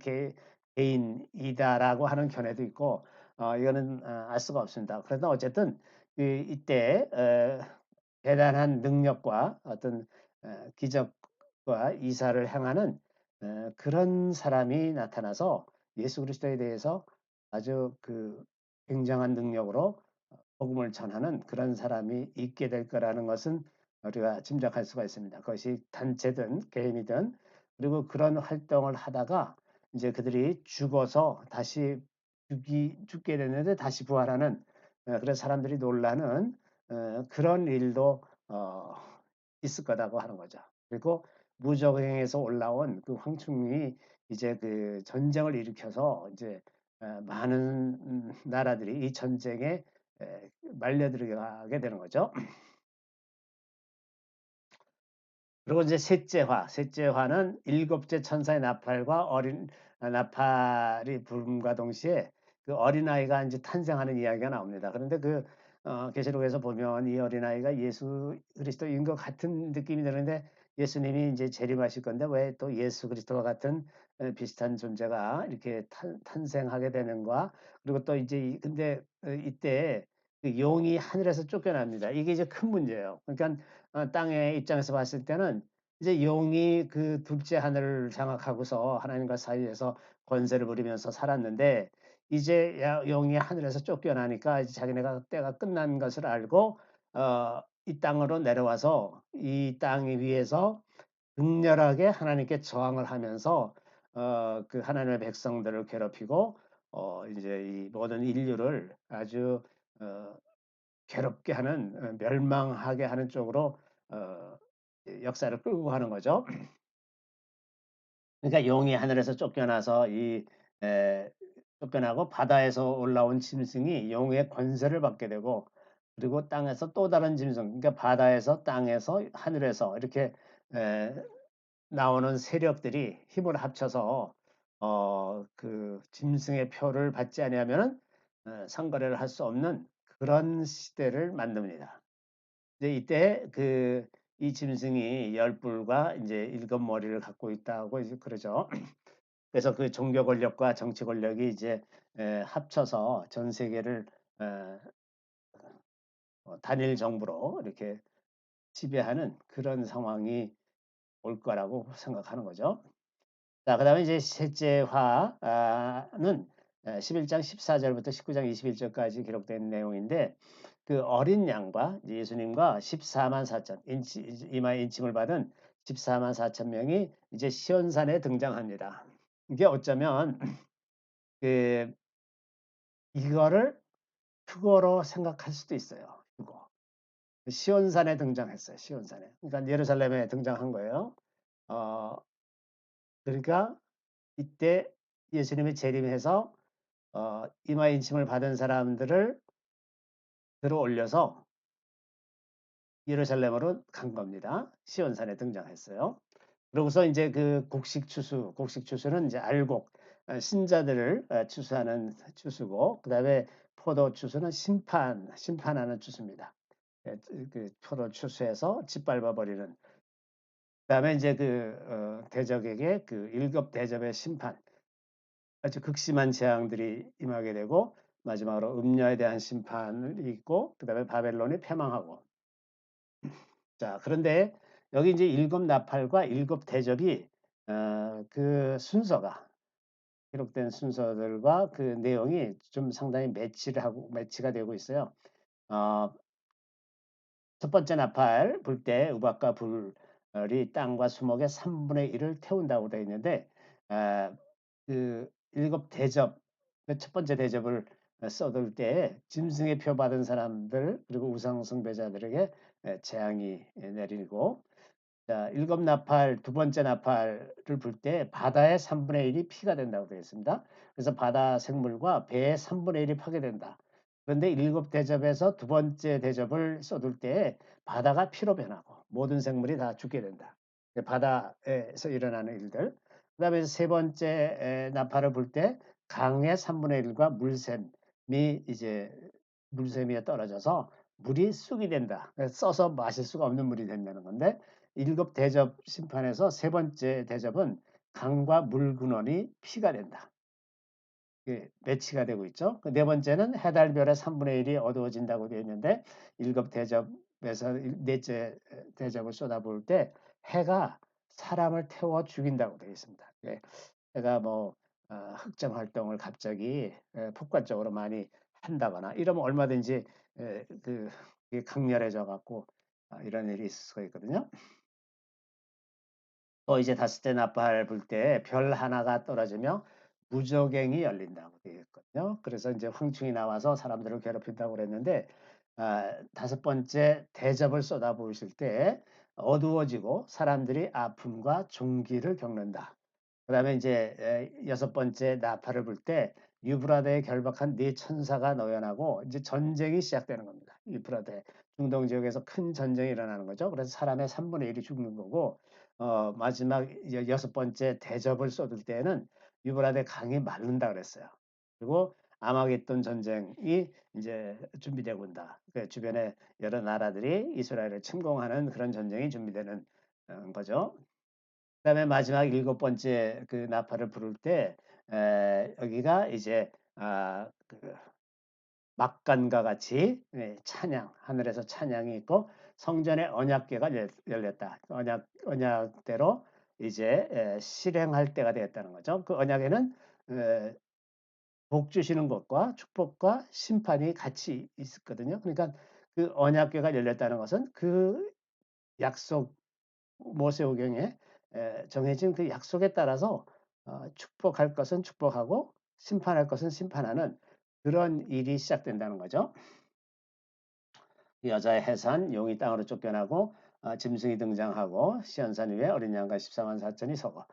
개인이다라고 하는 견해도 있고, 이거는 알 수가 없습니다. 그래도 어쨌든 이때 대단한 능력과 어떤 기적과 이사를 행하는 그런 사람이 나타나서 예수 그리스도에 대해서 아주 그 굉장한 능력으로 복음을 전하는 그런 사람이 있게 될 거라는 것은 우리가 짐작할 수가 있습니다. 그것이 단체든 개인이든 그리고 그런 활동을 하다가 이제 그들이 죽어서 다시 죽게 됐는데 다시 부활하는 그래서 사람들이 놀라는 그런 일도 있을 거라고 하는 거죠. 그리고 무적행에서 올라온 그 황충이 이제 그 전쟁을 일으켜서 이제 많은 나라들이 이 전쟁에 말려 들어가게 되는 거죠. 그리고 이제 셋째화는 일곱째 천사의 나팔과 나팔이 부름과 동시에 그 어린아이가 이제 탄생하는 이야기가 나옵니다. 그런데 그 계시록에서 보면 이 어린아이가 예수 그리스도인 것 같은 느낌이 드는데 예수님이 이제 재림하실 건데 왜 또 예수 그리스도와 같은 비슷한 존재가 이렇게 탄생하게 되는가? 그리고 또 이제 근데 이때 그 용이 하늘에서 쫓겨납니다. 이게 이제 큰 문제예요. 그러니까 땅의 입장에서 봤을 때는 이제 용이 그 둘째 하늘을 장악하고서 하나님과 사이에서 권세를 부리면서 살았는데 이제 용이 하늘에서 쫓겨나니까 이제 자기네가 때가 끝난 것을 알고 이 땅으로 내려와서 이 땅 위에서 극렬하게 하나님께 저항을 하면서 그 하나님의 백성들을 괴롭히고 이제 이 모든 인류를 아주 어 괴롭게 하는 멸망하게 하는 쪽으로 어 역사를 끌고 가는 거죠. 그러니까 용이 하늘에서 쫓겨나서 쫓겨나고 바다에서 올라온 짐승이 용의 권세를 받게 되고 그리고 땅에서 또 다른 짐승 그러니까 바다에서 땅에서 하늘에서 이렇게 에 나오는 세력들이 힘을 합쳐서 그 짐승의 표를 받지 아니하면은 상거래를 할 수 없는 그런 시대를 만듭니다. 이제 이때 이 짐승이 열 뿔과 이제 일곱 머리를 갖고 있다고 이제 그러죠. 그래서 그 종교 권력과 정치 권력이 이제 합쳐서 전 세계를 에, 단일 정부로 이렇게 지배하는 그런 상황이 올 거라고 생각하는 거죠. 자, 그다음에 이제 셋째화는 11장 14절부터 19장 21절까지 기록된 내용인데 그 어린 양과 예수님과 14만 4천 이마에 인침을 받은 14만 4천 명이 이제 시온산에 등장합니다. 이게 어쩌면 그 이거를 휴거로 생각할 수도 있어요. 휴거. 시온산에 등장했어요. 시온산에. 그러니까 예루살렘에 등장한 거예요. 어, 그러니까 이때 예수님이 재림해서 이마 인침을 받은 사람들을 들어 올려서 예루살렘으로 간 겁니다. 시온산에 등장했어요. 그러고서 이제 그 곡식 추수는 이제 알곡, 신자들을 추수하는 추수고, 그 다음에 포도 추수는 심판하는 추수입니다. 그 포도 추수해서 짓밟아 버리는. 그 다음에 이제 대적에게 그 일곱 대접의 심판, 아주 극심한 재앙들이 임하게 되고 마지막으로 음녀에 대한 심판이 있고 그 다음에 바벨론이 패망하고 자 그런데 여기 이제 일곱 나팔과 일곱 대접이 그 순서가 기록된 순서들과 그 내용이 좀 상당히 매치가 되고 있어요. 어, 첫 번째 나팔 불 때 우박과 불이 땅과 수목의 3분의 1을 태운다고 되어 있는데 그 일곱 대접 첫 번째 대접을 써둘 때 짐승의 표 받은 사람들 그리고 우상 숭배자들에게 재앙이 내리고 자, 일곱 나팔 두 번째 나팔을 불 때 바다의 3분의 1이 피가 된다고 되어 있습니다. 그래서 바다 생물과 배의 3분의 1이 파괴된다. 그런데 일곱 대접에서 두 번째 대접을 쏟을 때 바다가 피로 변하고 모든 생물이 다 죽게 된다. 바다에서 일어나는 일들. 그 다음에 세 번째 나팔을 불 때 강의 3분의 1과 물샘이 떨어져서 물이 쑥이 된다. 써서 마실 수가 없는 물이 된다는 건데 일곱 대접 심판에서 세 번째 대접은 강과 물 근원이 피가 된다. 매치가 되고 있죠. 네 번째는 해달별의 3분의 1이 어두워진다고 되어 있는데 일곱 대접에서 넷째 대접을 쏟아부을 때 해가 사람을 태워 죽인다고 되어 있습니다. 해가 뭐 흑점 활동을 갑자기 폭발적으로 많이 한다거나 이러면 얼마든지 강렬해져 갖고 이런 일이 있을 수가 있거든요. 또 이제 다섯째 나팔 불 때 별 하나가 떨어지며 무저갱이 열린다고 되어 있거든요. 그래서 이제 황충이 나와서 사람들을 괴롭힌다고 그랬는데 다섯 번째 대접을 쏟아부으실 때 어두워지고 사람들이 아픔과 종기를 겪는다. 그다음에 이제 여섯 번째 나팔을 불 때 유브라데에 결박한 네 천사가 노연하고 이제 전쟁이 시작되는 겁니다. 유브라데 중동 지역에서 큰 전쟁이 일어나는 거죠. 그래서 사람의 3분의 1이 죽는 거고 마지막 여섯 번째 대접을 쏟을 때에는 유브라데 강이 마른다 그랬어요. 그리고 아마겟돈 전쟁이 이제 준비되고 온다. 그 주변에 여러 나라들이 이스라엘을 침공하는 그런 전쟁이 준비되는 거죠. 그다음에 마지막 일곱 번째 그 나팔을 부를 때 여기가 이제 막간과 같이 찬양 하늘에서 찬양이 있고 성전의 언약궤가 열렸다. 언약대로 이제 실행할 때가 되었다는 거죠. 그 언약에는 복 주시는 것과 축복과 심판이 같이 있었거든요. 그러니까 그 언약궤가 열렸다는 것은 그 약속 모세오경에 정해진 그 약속에 따라서 축복할 것은 축복하고 심판할 것은 심판하는 그런 일이 시작된다는 거죠. 여자의 해산, 용이 땅으로 쫓겨나고 짐승이 등장하고 시온산 위에 어린 양과 14만 4천이 서고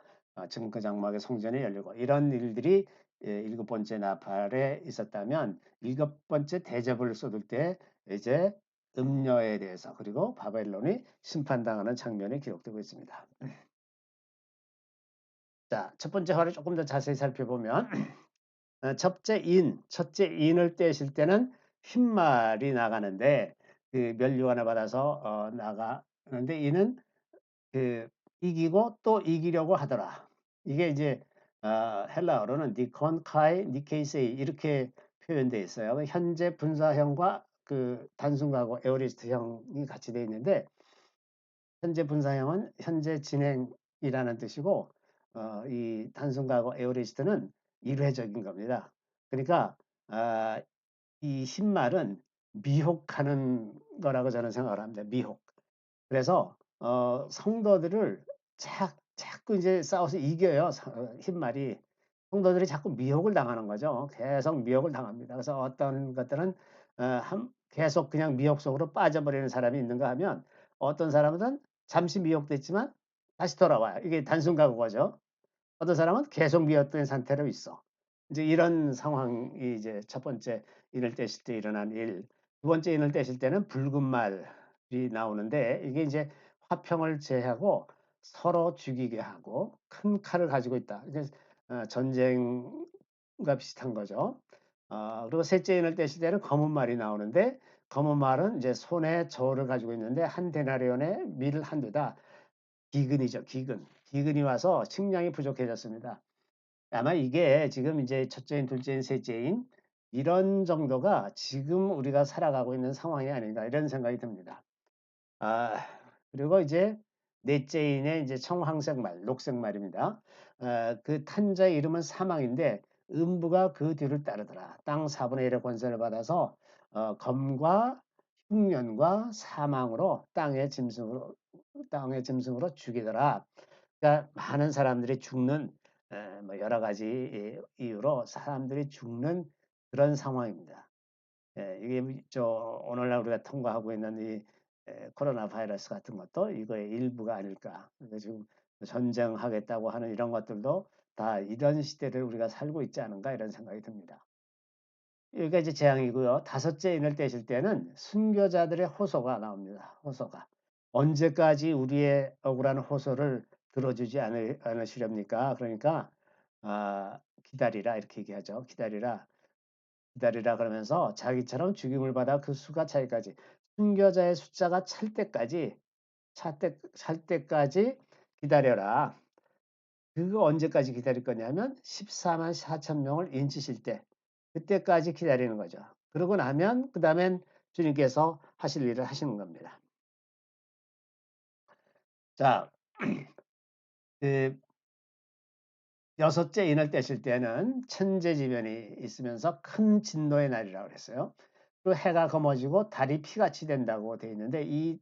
증거 장막의 성전이 열리고 이런 일들이 일곱 번째 나팔에 있었다면 일곱 번째 대접을 쏟을 때 이제 음녀에 대해서 그리고 바벨론이 심판당하는 장면이 기록되고 있습니다. 자, 첫 번째 화를 조금 더 자세히 살펴보면 첫째 인을 떼실 때는 흰말이 나가는데 그 면류관을 받아서 나가는데 이는 그 이기고 또 이기려고 하더라. 이게 이제 헬라어로는 니콘, 카이, 니케이세이 이렇게 표현되어 있어요. 현재 분사형과 그 단순과고 에어리스트형이 같이 되어 있는데 현재 분사형은 현재 진행이라는 뜻이고 이 단순과고 에어리스트는 일회적인 겁니다. 그러니까 이 흰말은 미혹하는 거라고 저는 생각을 합니다. 미혹. 그래서 성도들을 자꾸 이제 싸워서 이겨요. 흰말이. 성도들이 자꾸 미혹을 당하는 거죠. 계속 미혹을 당합니다. 그래서 어떤 것들은 계속 그냥 미혹 속으로 빠져버리는 사람이 있는가 하면 어떤 사람은 잠시 미혹됐지만 다시 돌아와요. 이게 단순 가구거죠. 어떤 사람은 계속 미혹된 상태로 있어. 이제 이런 상황이 이제 첫 번째 인을 떼실 때 일어난 일. 두 번째 인을 떼실 때는 붉은 말이 나오는데 이게 이제 화평을 제하고 서로 죽이게 하고 큰 칼을 가지고 있다. 이게 전쟁과 비슷한 거죠. 그리고 셋째 인을 떼실 때는 검은 말이 나오는데 검은 말은 이제 손에 저울을 가지고 있는데 한 데나리온에 밀 한 두다. 기근이죠, 기근. 기근이 와서 식량이 부족해졌습니다. 아마 이게 지금 이제 첫째인, 둘째인, 셋째인 이런 정도가 지금 우리가 살아가고 있는 상황이 아닌가 이런 생각이 듭니다. 그리고 이제 넷째인의 이제 청황색 말, 녹색 말입니다. 그 탄자의 이름은 사망인데 음부가 그 뒤를 따르더라. 땅 4분의 1의 권세를 받아서 검과 흉년과 사망으로 땅의 짐승으로 죽이더라. 그러니까 많은 사람들이 죽는 뭐 여러 가지 이유로 사람들이 죽는 그런 상황입니다. 이게 오늘날 우리가 통과하고 있는 이 코로나 바이러스 같은 것도 이거의 일부가 아닐까. 그래서 지금 전쟁하겠다고 하는 이런 것들도 다 이런 시대를 우리가 살고 있지 않은가 이런 생각이 듭니다. 여기가 이제 재앙이고요. 다섯째 인을 떼실 때는 순교자들의 호소가 나옵니다. 호소가. 언제까지 우리의 억울한 호소를 들어주지 않으시렵니까? 그러니까 기다리라 이렇게 얘기하죠. 기다리라. 기다리라 그러면서 자기처럼 죽임을 받아 그 수가 차기까지 순교자의 숫자가 찰 때까지 기다려라. 그거 언제까지 기다릴 거냐면 14만 4천 명을 인치실 때 그때까지 기다리는 거죠. 그러고 나면 그 다음엔 주님께서 하실 일을 하시는 겁니다. 자, 그 여섯째 인을 떼실 때는 천재지변이 있으면서 큰 진노의 날이라고 그랬어요. 또 해가 검어지고 달이 피같이 된다고 되어 있는데 이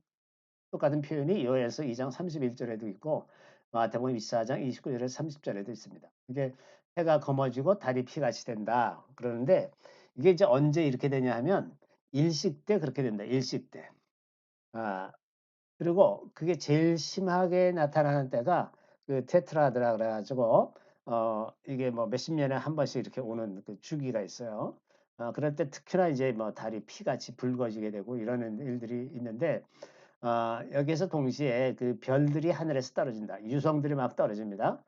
똑같은 표현이 요엘서 2장 31절에도 있고 마태복음 24장 29절에서 30절에도 있습니다. 이게 해가 검어지고 달이 피같이 된다. 그러는데 이게 이제 언제 이렇게 되냐 하면 일식 때 그렇게 된다. 일식 때. 그리고 그게 제일 심하게 나타나는 때가 그 테트라드라 그래가지고 이게 뭐 몇십 년에 한 번씩 이렇게 오는 그 주기가 있어요. 그럴 때 특히나 이제 뭐 달이 피같이 붉어지게 되고 이러는 일들이 있는데 여기에서 동시에 그 별들이 하늘에서 떨어진다. 유성들이 막 떨어집니다.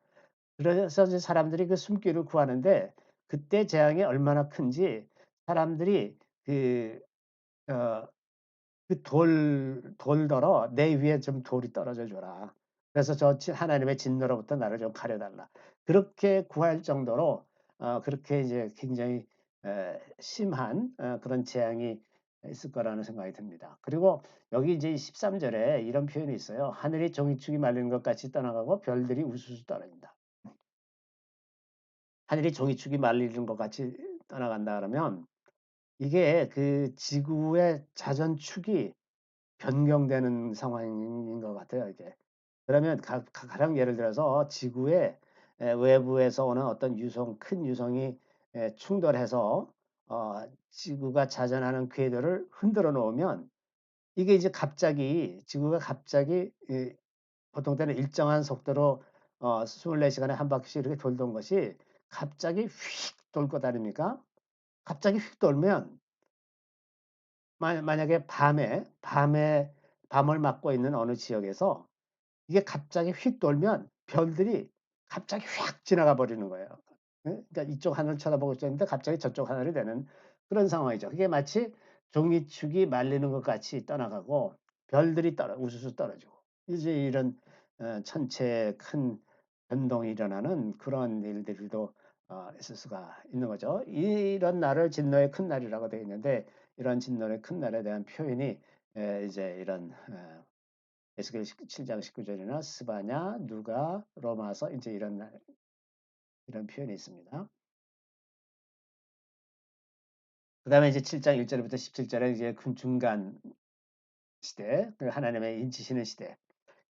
그래서 이제 사람들이 그 숨길을 구하는데 그때 재앙이 얼마나 큰지 사람들이 그, 어, 그 돌더러 내 위에 좀 돌이 떨어져 줘라. 그래서 저 하나님의 진노로부터 나를 좀 가려달라. 그렇게 구할 정도로 그렇게 이제 굉장히 심한 그런 재앙이 있을 거라는 생각이 듭니다. 그리고 여기 이제 13절에 이런 표현이 있어요. 하늘이 종이축이 말리는 것 같이 떠나가고 별들이 우수수 떨어진다. 하늘이 종이축이 말리는 것 같이 떠나간다 그러면 이게 그 지구의 자전축이 변경되는 상황인 것 같아요, 이게. 그러면 가령 예를 들어서 지구에 외부에서 오는 어떤 큰 유성이 충돌해서 지구가 자전하는 궤도를 흔들어 놓으면 이게 이제 갑자기 지구가 갑자기 보통 때는 일정한 속도로 24시간에 한 바퀴씩 이렇게 돌던 것이 갑자기 휙 돌 것 아닙니까? 갑자기 휙 돌면 만약에 밤을 맞고 있는 어느 지역에서 이게 갑자기 휙 돌면 별들이 갑자기 휙 지나가 버리는 거예요. 그러니까 이쪽 하늘 쳐다보고 있었는데 갑자기 저쪽 하늘이 되는 그런 상황이죠. 그게 마치 종이축이 말리는 것 같이 떠나가고 별들이 우수수 떨어지고 이제 이런 천체의 큰 변동이 일어나는 그런 일들도 있을 수가 있는 거죠. 이런 날을 진노의 큰 날이라고 되어 있는데 이런 진노의 큰 날에 대한 표현이 이제 이런 에스겔 7장 19절이나 스바냐, 누가, 로마서 이제 이런 표현이 있습니다. 그다음에 이제 7장 1절부터 17절에 이제 그 중간 시대, 그 하나님의 인치시는 시대.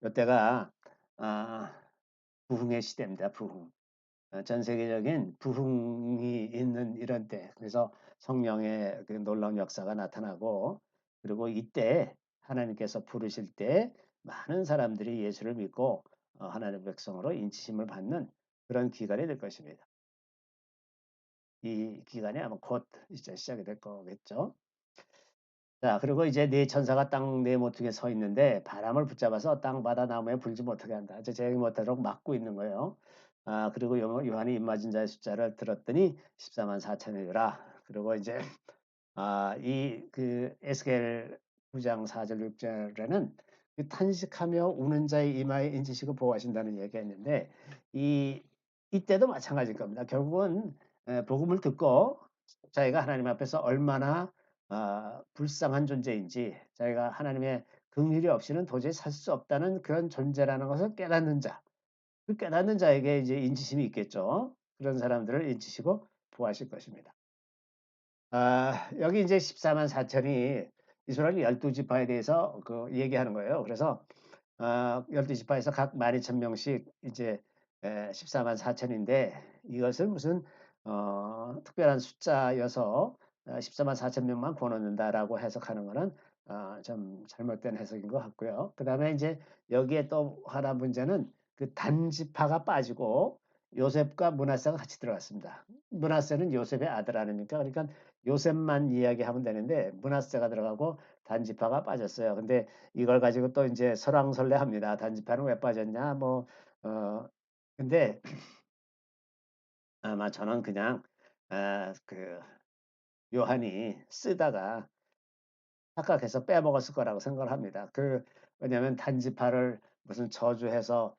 이때가 부흥의 시대입니다. 부흥. 전 세계적인 부흥이 있는 이런 때. 그래서 성령의 그 놀라운 역사가 나타나고 그리고 이때 하나님께서 부르실 때 많은 사람들이 예수를 믿고 하나님의 백성으로 인치심을 받는 그런 기간이 될 것입니다. 이 기간이 아마 곧 이제 시작이 될 거겠죠. 자, 그리고 이제 네 천사가 땅 네 모퉁이에 서 있는데 바람을 붙잡아서 땅 바다 나무에 불지 못하게 한다. 이제 제기 못하도록 막고 있는 거예요. 그리고 요한이 입맞은 자의 숫자를 들었더니 14만 4천이더라. 그리고 이제 이 그 에스겔 9장 4절 6절에는 그 탄식하며 우는 자의 이마에 인치시고 보호하신다는 얘기가 있는데 이때도 마찬가지일 겁니다. 결국은 복음을 듣고 자기가 하나님 앞에서 얼마나 불쌍한 존재인지 자기가 하나님의 긍휼이 없이는 도저히 살 수 없다는 그런 존재라는 것을 깨닫는 자, 그 깨닫는 자에게 이제 인치심이 있겠죠. 그런 사람들을 인치시고 보호하실 것입니다. 여기 이제 14만 4천이 이스라엘 12지파에 대해서 그 얘기하는 거예요. 그래서 12지파에서 각 12,000명씩 이제 14만 4천인데 이것을 무슨 특별한 숫자여서 14만 4천 명만 구원 얻는다라고 해석하는 거는 좀 잘못된 해석인 것 같고요. 그 다음에 이제 여기에 또 하나 문제는 그 단지파가 빠지고 요셉과 므낫세가 같이 들어갔습니다. 므낫세는 요셉의 아들 아닙니까? 그러니까 요셉만 이야기하면 되는데 므낫세가 들어가고 단지파가 빠졌어요. 근데 이걸 가지고 또 이제 설왕설래합니다. 단지파는 왜 빠졌냐? 근데 아마 저는 그냥 그 요한이 쓰다가 착각해서 빼먹었을 거라고 생각을 합니다. 왜냐하면 단지파를 무슨 저주해서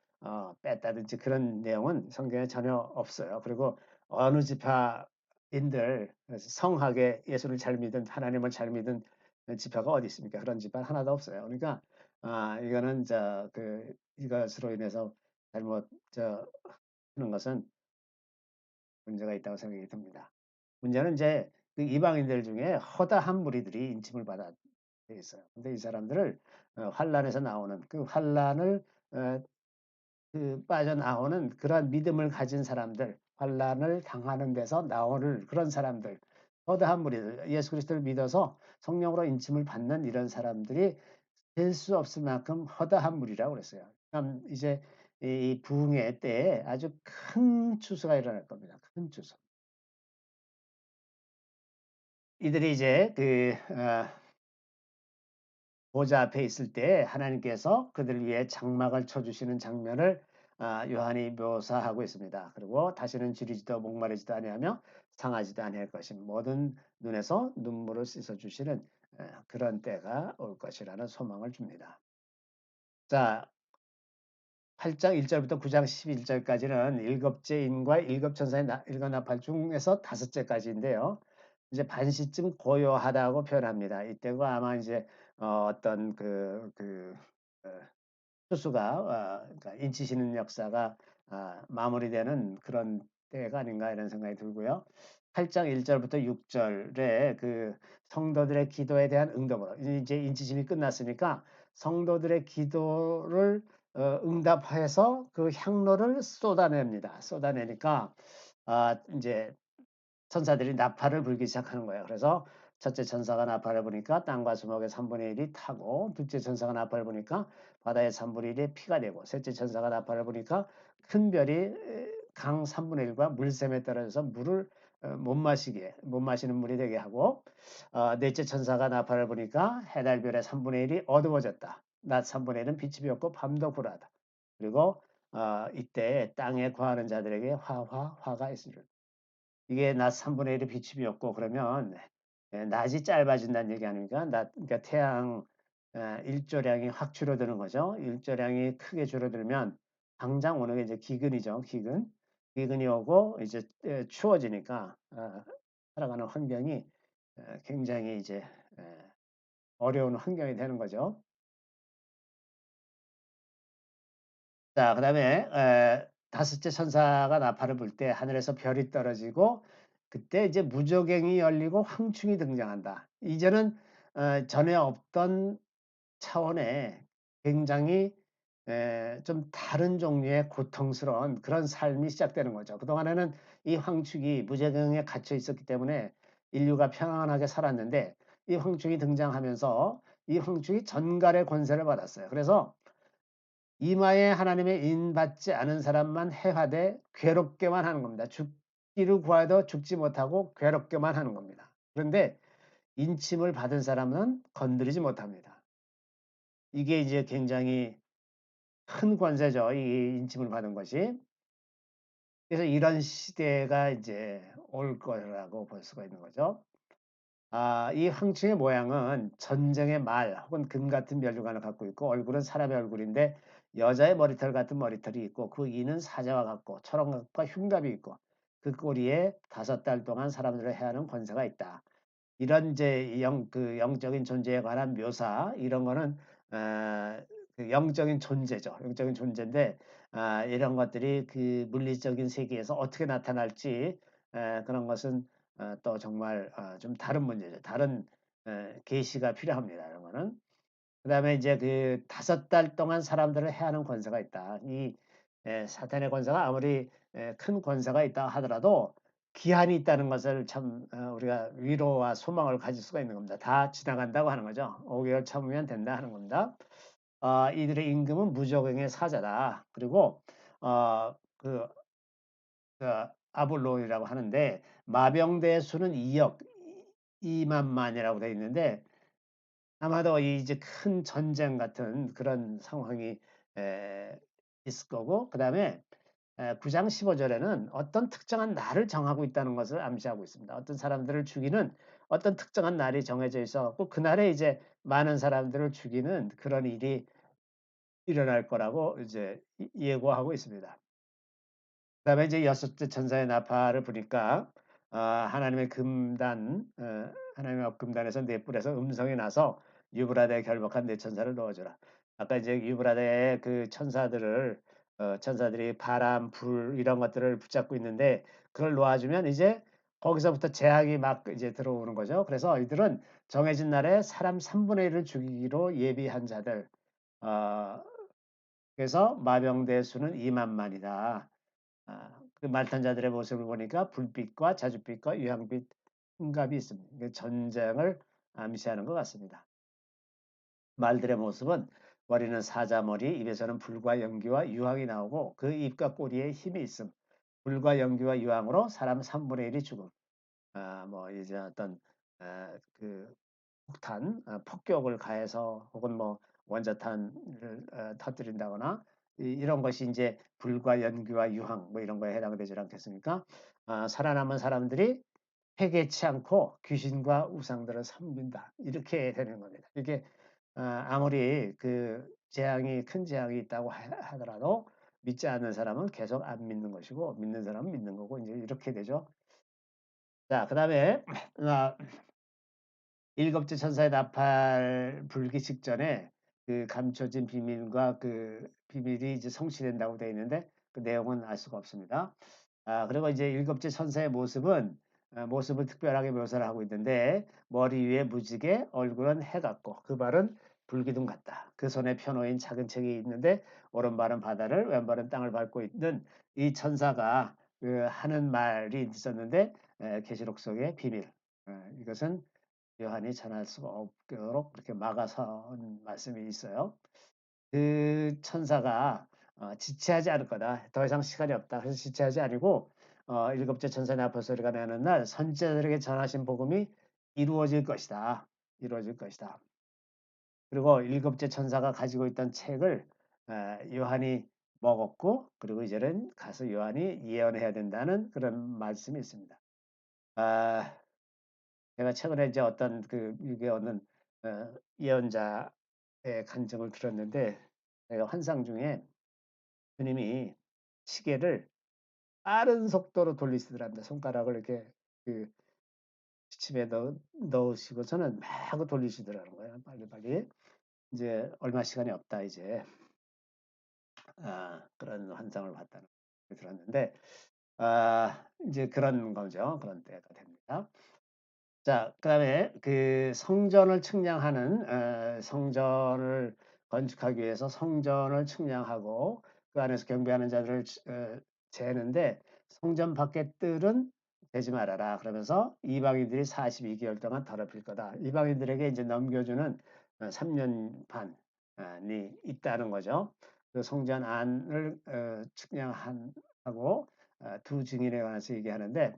뺐다든지 그런 내용은 성경에 전혀 없어요. 그리고 어느 지파인들 성하게 예수를 잘 믿은 하나님을 잘 믿은 지파가 어디 있습니까? 그런 지파 하나도 없어요. 그러니까 이거는 이것으로 인해서 잘못 하는 것은 문제가 있다고 생각이 듭니다. 문제는 이제 그 이방인들 중에 허다한 무리들이 인침을 받아 있어요. 근데 이 사람들을 환란에서 나오는 그 환란을 빠져나오는 그러한 믿음을 가진 사람들, 환란을 당하는 데서 나오는 그런 사람들, 허다한 무리들, 예수 그리스도를 믿어서 성령으로 인침을 받는 이런 사람들이 될 수 없을 만큼 허다한 무리라고 그랬어요. 그럼 이제 이 부흥의 때에 아주 큰 추수가 일어날 겁니다. 큰 추수. 이들이 이제 보좌 앞에 있을 때 하나님께서 그들을 위해 장막을 쳐주시는 장면을 요한이 묘사하고 있습니다. 그리고 다시는 지리지도 목마르지도 아니하며 상하지도 아니할 것임 모든 눈에서 눈물을 씻어주시는 그런 때가 올 것이라는 소망을 줍니다. 자, 8장 1절부터 9장 11절까지는 일곱째 인과 일곱 천사의 일곱 나팔 중에서 다섯째까지인데요. 이제 반시쯤 고요하다고 표현합니다. 이때가 아마 이제 어떤 어, 투수가 그러니까 인치시는 역사가 마무리되는 그런 때가 아닌가 이런 생각이 들고요. 8장 1절부터 6절에 그 성도들의 기도에 대한 응답으로 이제 인치심이 끝났으니까 성도들의 기도를 응답해서 그 향로를 쏟아냅니다. 쏟아내니까 인제 천사들이 나팔을 불기 시작하는 거예요. 그래서 첫째 천사가 나팔을 부니까 땅과 수목의 3분의 1이 타고, 둘째 천사가 나팔을 부니까 바다의 3분의 1이 피가 되고, 셋째 천사가 나팔을 부니까 큰 별이 강 3분의 1과 물샘에 떨어져서 물을 못 마시는 물이 되게 하고, 넷째 천사가 나팔을 부니까 해달별의 3분의 1이 어두워졌다. 낮 3분의 1은 빛이 비었고 밤도 불하다. 그리고 이때 땅에 거하는 자들에게 화가 있으리라. 이게 낮 3분의 1이 빛이 비었고, 그러면 낮이 짧아진다는 얘기 아닙니까? 그러니까 태양 일조량이 확 줄어드는 거죠. 일조량이 크게 줄어들면 당장 오는 게 이제 기근이죠. 기근이 오고 이제 추워지니까 살아가는 환경이 굉장히 이제 어려운 환경이 되는 거죠. 자, 그다음에 다섯째 천사가 나팔을 불 때 하늘에서 별이 떨어지고, 그때 이제 무저갱이 열리고 황충이 등장한다. 이제는 전에 없던 차원의 굉장히 좀 다른 종류의 고통스러운 그런 삶이 시작되는 거죠. 그동안에는 이 황축이 무저갱에 갇혀 있었기 때문에 인류가 평안하게 살았는데, 이 황축이 등장하면서 이 황축이 전갈의 권세를 받았어요. 그래서 이마에 하나님의 인받지 않은 사람만 해하되 괴롭게만 하는 겁니다. 죽기를 구하여도 죽지 못하고 괴롭게만 하는 겁니다. 그런데 인침을 받은 사람은 건드리지 못합니다. 이게 이제 굉장히 큰 권세죠. 이 인침을 받은 것이. 그래서 이런 시대가 이제 올 거라고 볼 수가 있는 거죠. 이 황충의 모양은 전쟁의 말 혹은 금 같은 면류관을 갖고 있고, 얼굴은 사람의 얼굴인데 여자의 머리털 같은 머리털이 있고, 그 이는 사자와 같고 초롱과 흉갑이 있고, 그 꼬리에 5달 동안 사람들을 해하는 권세가 있다. 이런 이제 그 영적인 존재에 관한 묘사, 이런 거는 그 영적인 존재죠. 영적인 존재인데 이런 것들이 그 물리적인 세계에서 어떻게 나타날지, 그런 것은 또 정말 좀 다른 문제죠. 다른 계시가 필요합니다. 이런 거는. 그다음에 이제 그 5달 동안 사람들을 해하는 권세가 있다. 이 사탄의 권세가 아무리 큰 권세가 있다 하더라도 기한이 있다는 것을 참 우리가 위로와 소망을 가질 수가 있는 겁니다. 다 지나간다고 하는 거죠. 5개월 참으면 된다 하는 겁니다. 이들의 임금은 무적행의 사자다. 그리고 그 아볼론이라고 하는데, 마병대의 수는 2억 2만만이라고 되어 있는데, 아마도 이제 큰 전쟁 같은 그런 상황이 있을 거고, 그다음에 9장 15절에는 어떤 특정한 날을 정하고 있다는 것을 암시하고 있습니다. 어떤 사람들을 죽이는 어떤 특정한 날이 정해져 있어 갖고, 그날에 이제 많은 사람들을 죽이는 그런 일이 일어날 거라고 이제 예고하고 있습니다. 그다음에 이제 여섯째 천사의 나팔을 부니까 하나님의 금단, 하나님의 금단에서 네 뿔에서 음성이 나서 유브라데에 결박한 네 천사를 넣어주라. 아까 이제 유브라데의 그 천사들을 천사들이 바람, 불 이런 것들을 붙잡고 있는데, 그걸 놓아주면 이제 거기서부터 재앙이 막 이제 들어오는 거죠. 그래서 이들은 정해진 날에 사람 3분의 1을 죽이기로 예비한 자들. 어, 그래서 마병대 수는 2만만이다. 그 말탄 자들의 모습을 보니까 불빛과 자줏빛과 유황빛 흉갑이 있습니다. 전쟁을 암시하는 것 같습니다. 말들의 모습은 머리는 사자머리, 입에서는 불과 연기와 유황이 나오고, 그 입과 꼬리에 힘이 있음. 불과 연기와 유황으로 사람 3분의 1이 죽음. 뭐 이제 어떤 그 폭탄, 폭격을 가해서 혹은 뭐 원자탄을 터뜨린다거나, 이런 것이 이제 불과 연기와 유황 뭐 이런 거에 해당되지 않겠습니까? 살아남은 사람들이 회개치 않고 귀신과 우상들을 섬긴다. 이렇게 되는 겁니다. 이게 아무리 그 재앙이 큰 재앙이 있다고 하더라도 믿지 않는 사람은 계속 안 믿는 것이고, 믿는 사람은 믿는 거고, 이제 이렇게 되죠. 자, 그다음에 일곱째 천사의 나팔 불기 직전에 그 감춰진 비밀과 그 비밀이 이제 성취된다고 되어 있는데, 그 내용은 알 수가 없습니다. 그리고 이제 일곱째 천사의 모습은 모습을 특별하게 묘사를 하고 있는데, 머리 위에 무지개, 얼굴은 해 같고, 그 발은 불기둥 같다. 그 손에 펴놓인 작은 책이 있는데 오른발은 바다를 왼발은 땅을 밟고 있는 이 천사가 그 하는 말이 있었는데 계시록 속의 비밀. 이것은 요한이 전할 수가 없도록 그렇게 막아선 말씀이 있어요. 그 천사가 지체하지 않을 거다. 더 이상 시간이 없다. 그래서 지체하지 아니고 일곱째 천사 나팔 소리가 나는 날 선지자들에게 전하신 복음이 이루어질 것이다. 이루어질 것이다. 그리고 일곱째 천사가 가지고 있던 책을 요한이 먹었고 그리고 이제는 가서 요한이 예언해야 된다는 그런 말씀이 있습니다. 아, 제가 최근에 이제 어떤 그 미국의 어느 예언자의 간증을 들었는데 내가 환상 중에 주님이 시계를 빠른 속도로 돌리시더랍니다. 손가락을 이렇게 그 시침에 넣으시고서는 막 돌리시더라는 거예요. 빨리빨리. 이제 얼마 시간이 없다 이제. 그런 환상을 봤다는 걸 들었는데 이제 그런 거죠. 그런 때가 됩니다. 자, 그다음에 그 성전을 측량하는 성전을 건축하기 위해서 성전을 측량하고 그 안에서 경배하는 자들을 재는데 성전 밖의 뜰은 대지 말아라. 그러면서 이방인들이 42개월 동안 더럽힐 거다. 이방인들에게 이제 넘겨주는 3년 반이 있다는 거죠. 그 성전 안을 측량하고 두 증인에 관해서 얘기하는데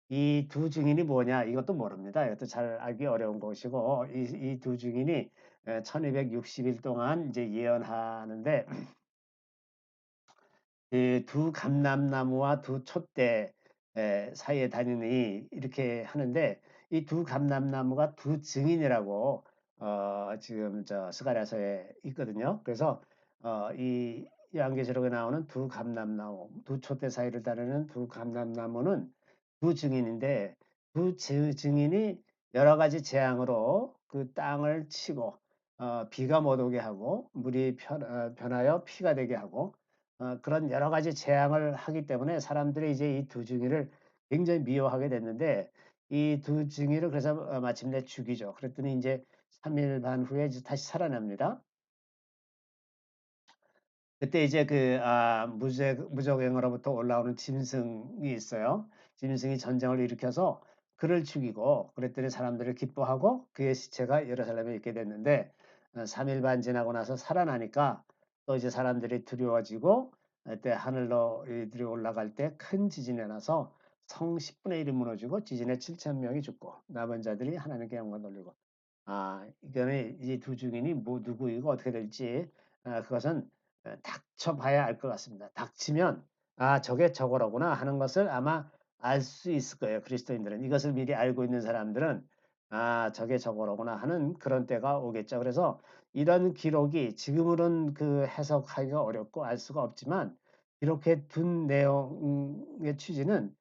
이 두 증인이 뭐냐 이것도 모릅니다. 이것도 잘 알기 어려운 것이고 이 두 증인이 1260일 동안 이제 예언하는데 두 감람나무와 두 촛대 사이에 다니니 이렇게 하는데 이 두 감람나무가 두 증인이라고 지금 저 스가랴서에 있거든요. 그래서 이 요한계시록에 나오는 두 감람나무, 두 촛대 사이를 다루는 두 감람나무는 두 증인인데 두 증인이 여러 가지 재앙으로 그 땅을 치고 비가 못 오게 하고 물이 변하여 피가 되게 하고 그런 여러 가지 재앙을 하기 때문에 사람들이 이제 이 두 증인을 굉장히 미워하게 됐는데 이 두 증인을 그래서 마침내 죽이죠. 그랬더니 이제 3일 반 후에 이제 다시 살아납니다. 그때 이제 그 무적행으로부터 올라오는 짐승이 있어요. 짐승이 전쟁을 일으켜서 그를 죽이고 그랬더니 사람들을 기뻐하고 그의 시체가 예루살렘에 있게 됐는데 3일 반 지나고 나서 살아나니까 또 이제 사람들이 두려워지고 그때 하늘로 이들이 올라갈 때 큰 지진이 나서 성 10분의 1이 무너지고 지진에 7천 명이 죽고 남은 자들이 하나님께 영광 돌리고 이거는 이 두 증인이 뭐 누구이고 어떻게 될지 그것은 닥쳐봐야 알 것 같습니다. 닥치면 저게 저거로구나 하는 것을 아마 알 수 있을 거예요. 그리스도인들은 이것을 미리 알고 있는 사람들은 저게 저거로구나 하는 그런 때가 오겠죠. 그래서 이런 기록이 지금으로는 그 해석하기가 어렵고 알 수가 없지만 이렇게 둔 내용의 취지는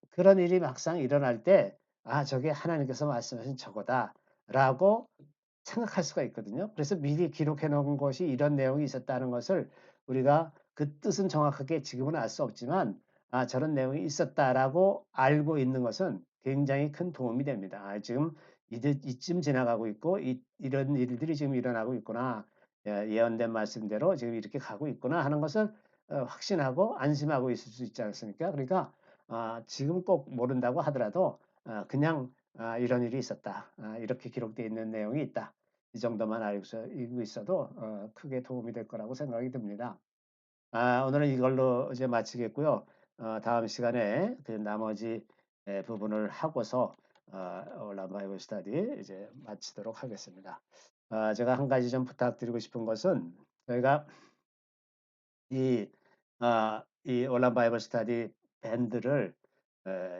그런 일이 막상 일어날 때 저게 하나님께서 말씀하신 저거다라고 생각할 수가 있거든요. 그래서 미리 기록해 놓은 것이 이런 내용이 있었다는 것을 우리가 그 뜻은 정확하게 지금은 알 수 없지만 저런 내용이 있었다라고 알고 있는 것은 굉장히 큰 도움이 됩니다. 지금 이쯤 지나가고 있고 이런 일들이 지금 일어나고 있구나. 예언된 말씀대로 지금 이렇게 가고 있구나 하는 것을 확신하고 안심하고 있을 수 있지 않습니까? 그러니까 지금 꼭 모른다고 하더라도 그냥 이런 일이 있었다. 이렇게 기록되어 있는 내용이 있다. 이 정도만 알고 있어도 크게 도움이 될 거라고 생각이 듭니다. 오늘은 이걸로 이제 마치겠고요. 다음 시간에 그 나머지 부분을 하고서 온라인 바이블 스터디 이제 마치도록 하겠습니다. 제가 한 가지 좀 부탁드리고 싶은 것은 저희가 이, 이 온라인 바이블 스터디 밴드를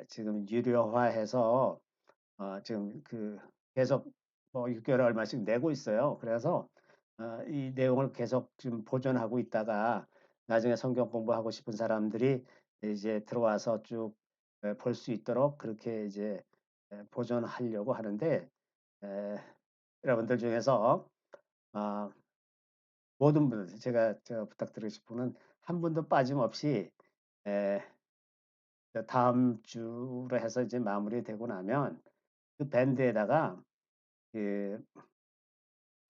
지금 유료화해서 지금 그 계속 뭐 6개월에 얼마씩 내고 있어요. 그래서 이 내용을 계속 지금 보존하고 있다가 나중에 성경 공부하고 싶은 사람들이 이제 들어와서 쭉 볼 수 있도록 그렇게 이제 보존하려고 하는데 에, 여러분들 중에서 아, 모든 분들 제가 부탁드리고 싶은 분은 한 분도 빠짐없이 에, 다음 주로 해서 이제 마무리되고 나면 그 밴드에다가 그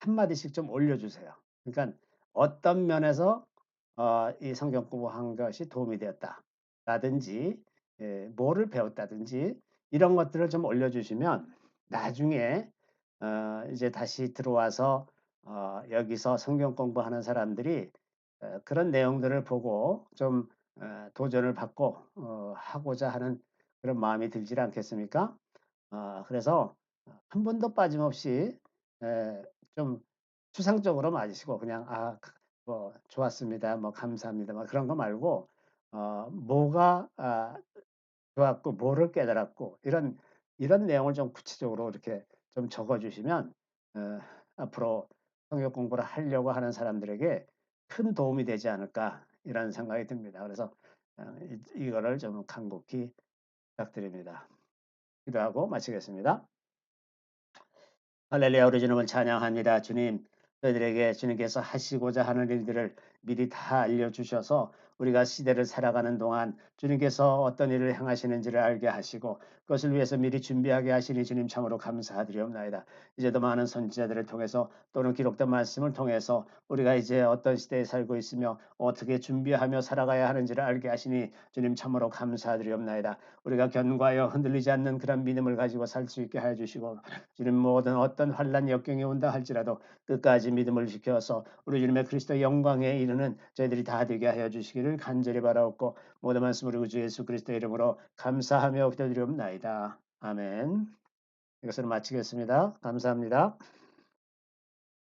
한마디씩 좀 올려주세요. 그러니까 어떤 면에서 이 성경 공부한 것이 도움이 되었다라든지 뭐를 배웠다든지 이런 것들을 좀 올려주시면 나중에 이제 다시 들어와서 여기서 성경 공부하는 사람들이 그런 내용들을 보고 좀 도전을 받고 하고자 하는 그런 마음이 들지 않겠습니까? 그래서 한 번도 빠짐없이 좀 추상적으로 맞으시고 그냥 뭐 좋았습니다, 뭐 감사합니다, 뭐 그런 거 말고 뭐가 좋았고 뭐를 깨달았고 이런 내용을 좀 구체적으로 이렇게 좀 적어주시면 앞으로 성역 공부를 하려고 하는 사람들에게 큰 도움이 되지 않을까 이런 생각이 듭니다. 그래서 이거를 좀 간곡히 부탁드립니다. 기도하고 마치겠습니다. 할렐루야, 우리 주님을 찬양합니다. 주님, 저희들에게 주님께서 하시고자 하는 일들을 미리 다 알려주셔서 우리가 시대를 살아가는 동안 주님께서 어떤 일을 행하시는지를 알게 하시고 그것을 위해서 미리 준비하게 하시니 주님 참으로 감사드리옵나이다. 이제도 많은 선지자들을 통해서 또는 기록된 말씀을 통해서 우리가 이제 어떤 시대에 살고 있으며 어떻게 준비하며 살아가야 하는지를 알게 하시니 주님 참으로 감사드리옵나이다. 우리가 견고하여 흔들리지 않는 그런 믿음을 가지고 살 수 있게 하여 주시고 주님 모든 어떤 환란 역경이 온다 할지라도 끝까지 믿음을 지켜서 우리 주님의 그리스도 영광에 이르는 저희들이 다 되게 하여 주시기를 간절히 바라옵고 모든 말씀 우리 주 예수 그리스도 이름으로 감사하며 기도드리옵나이다. 아멘. 이것을 마치겠습니다. 감사합니다.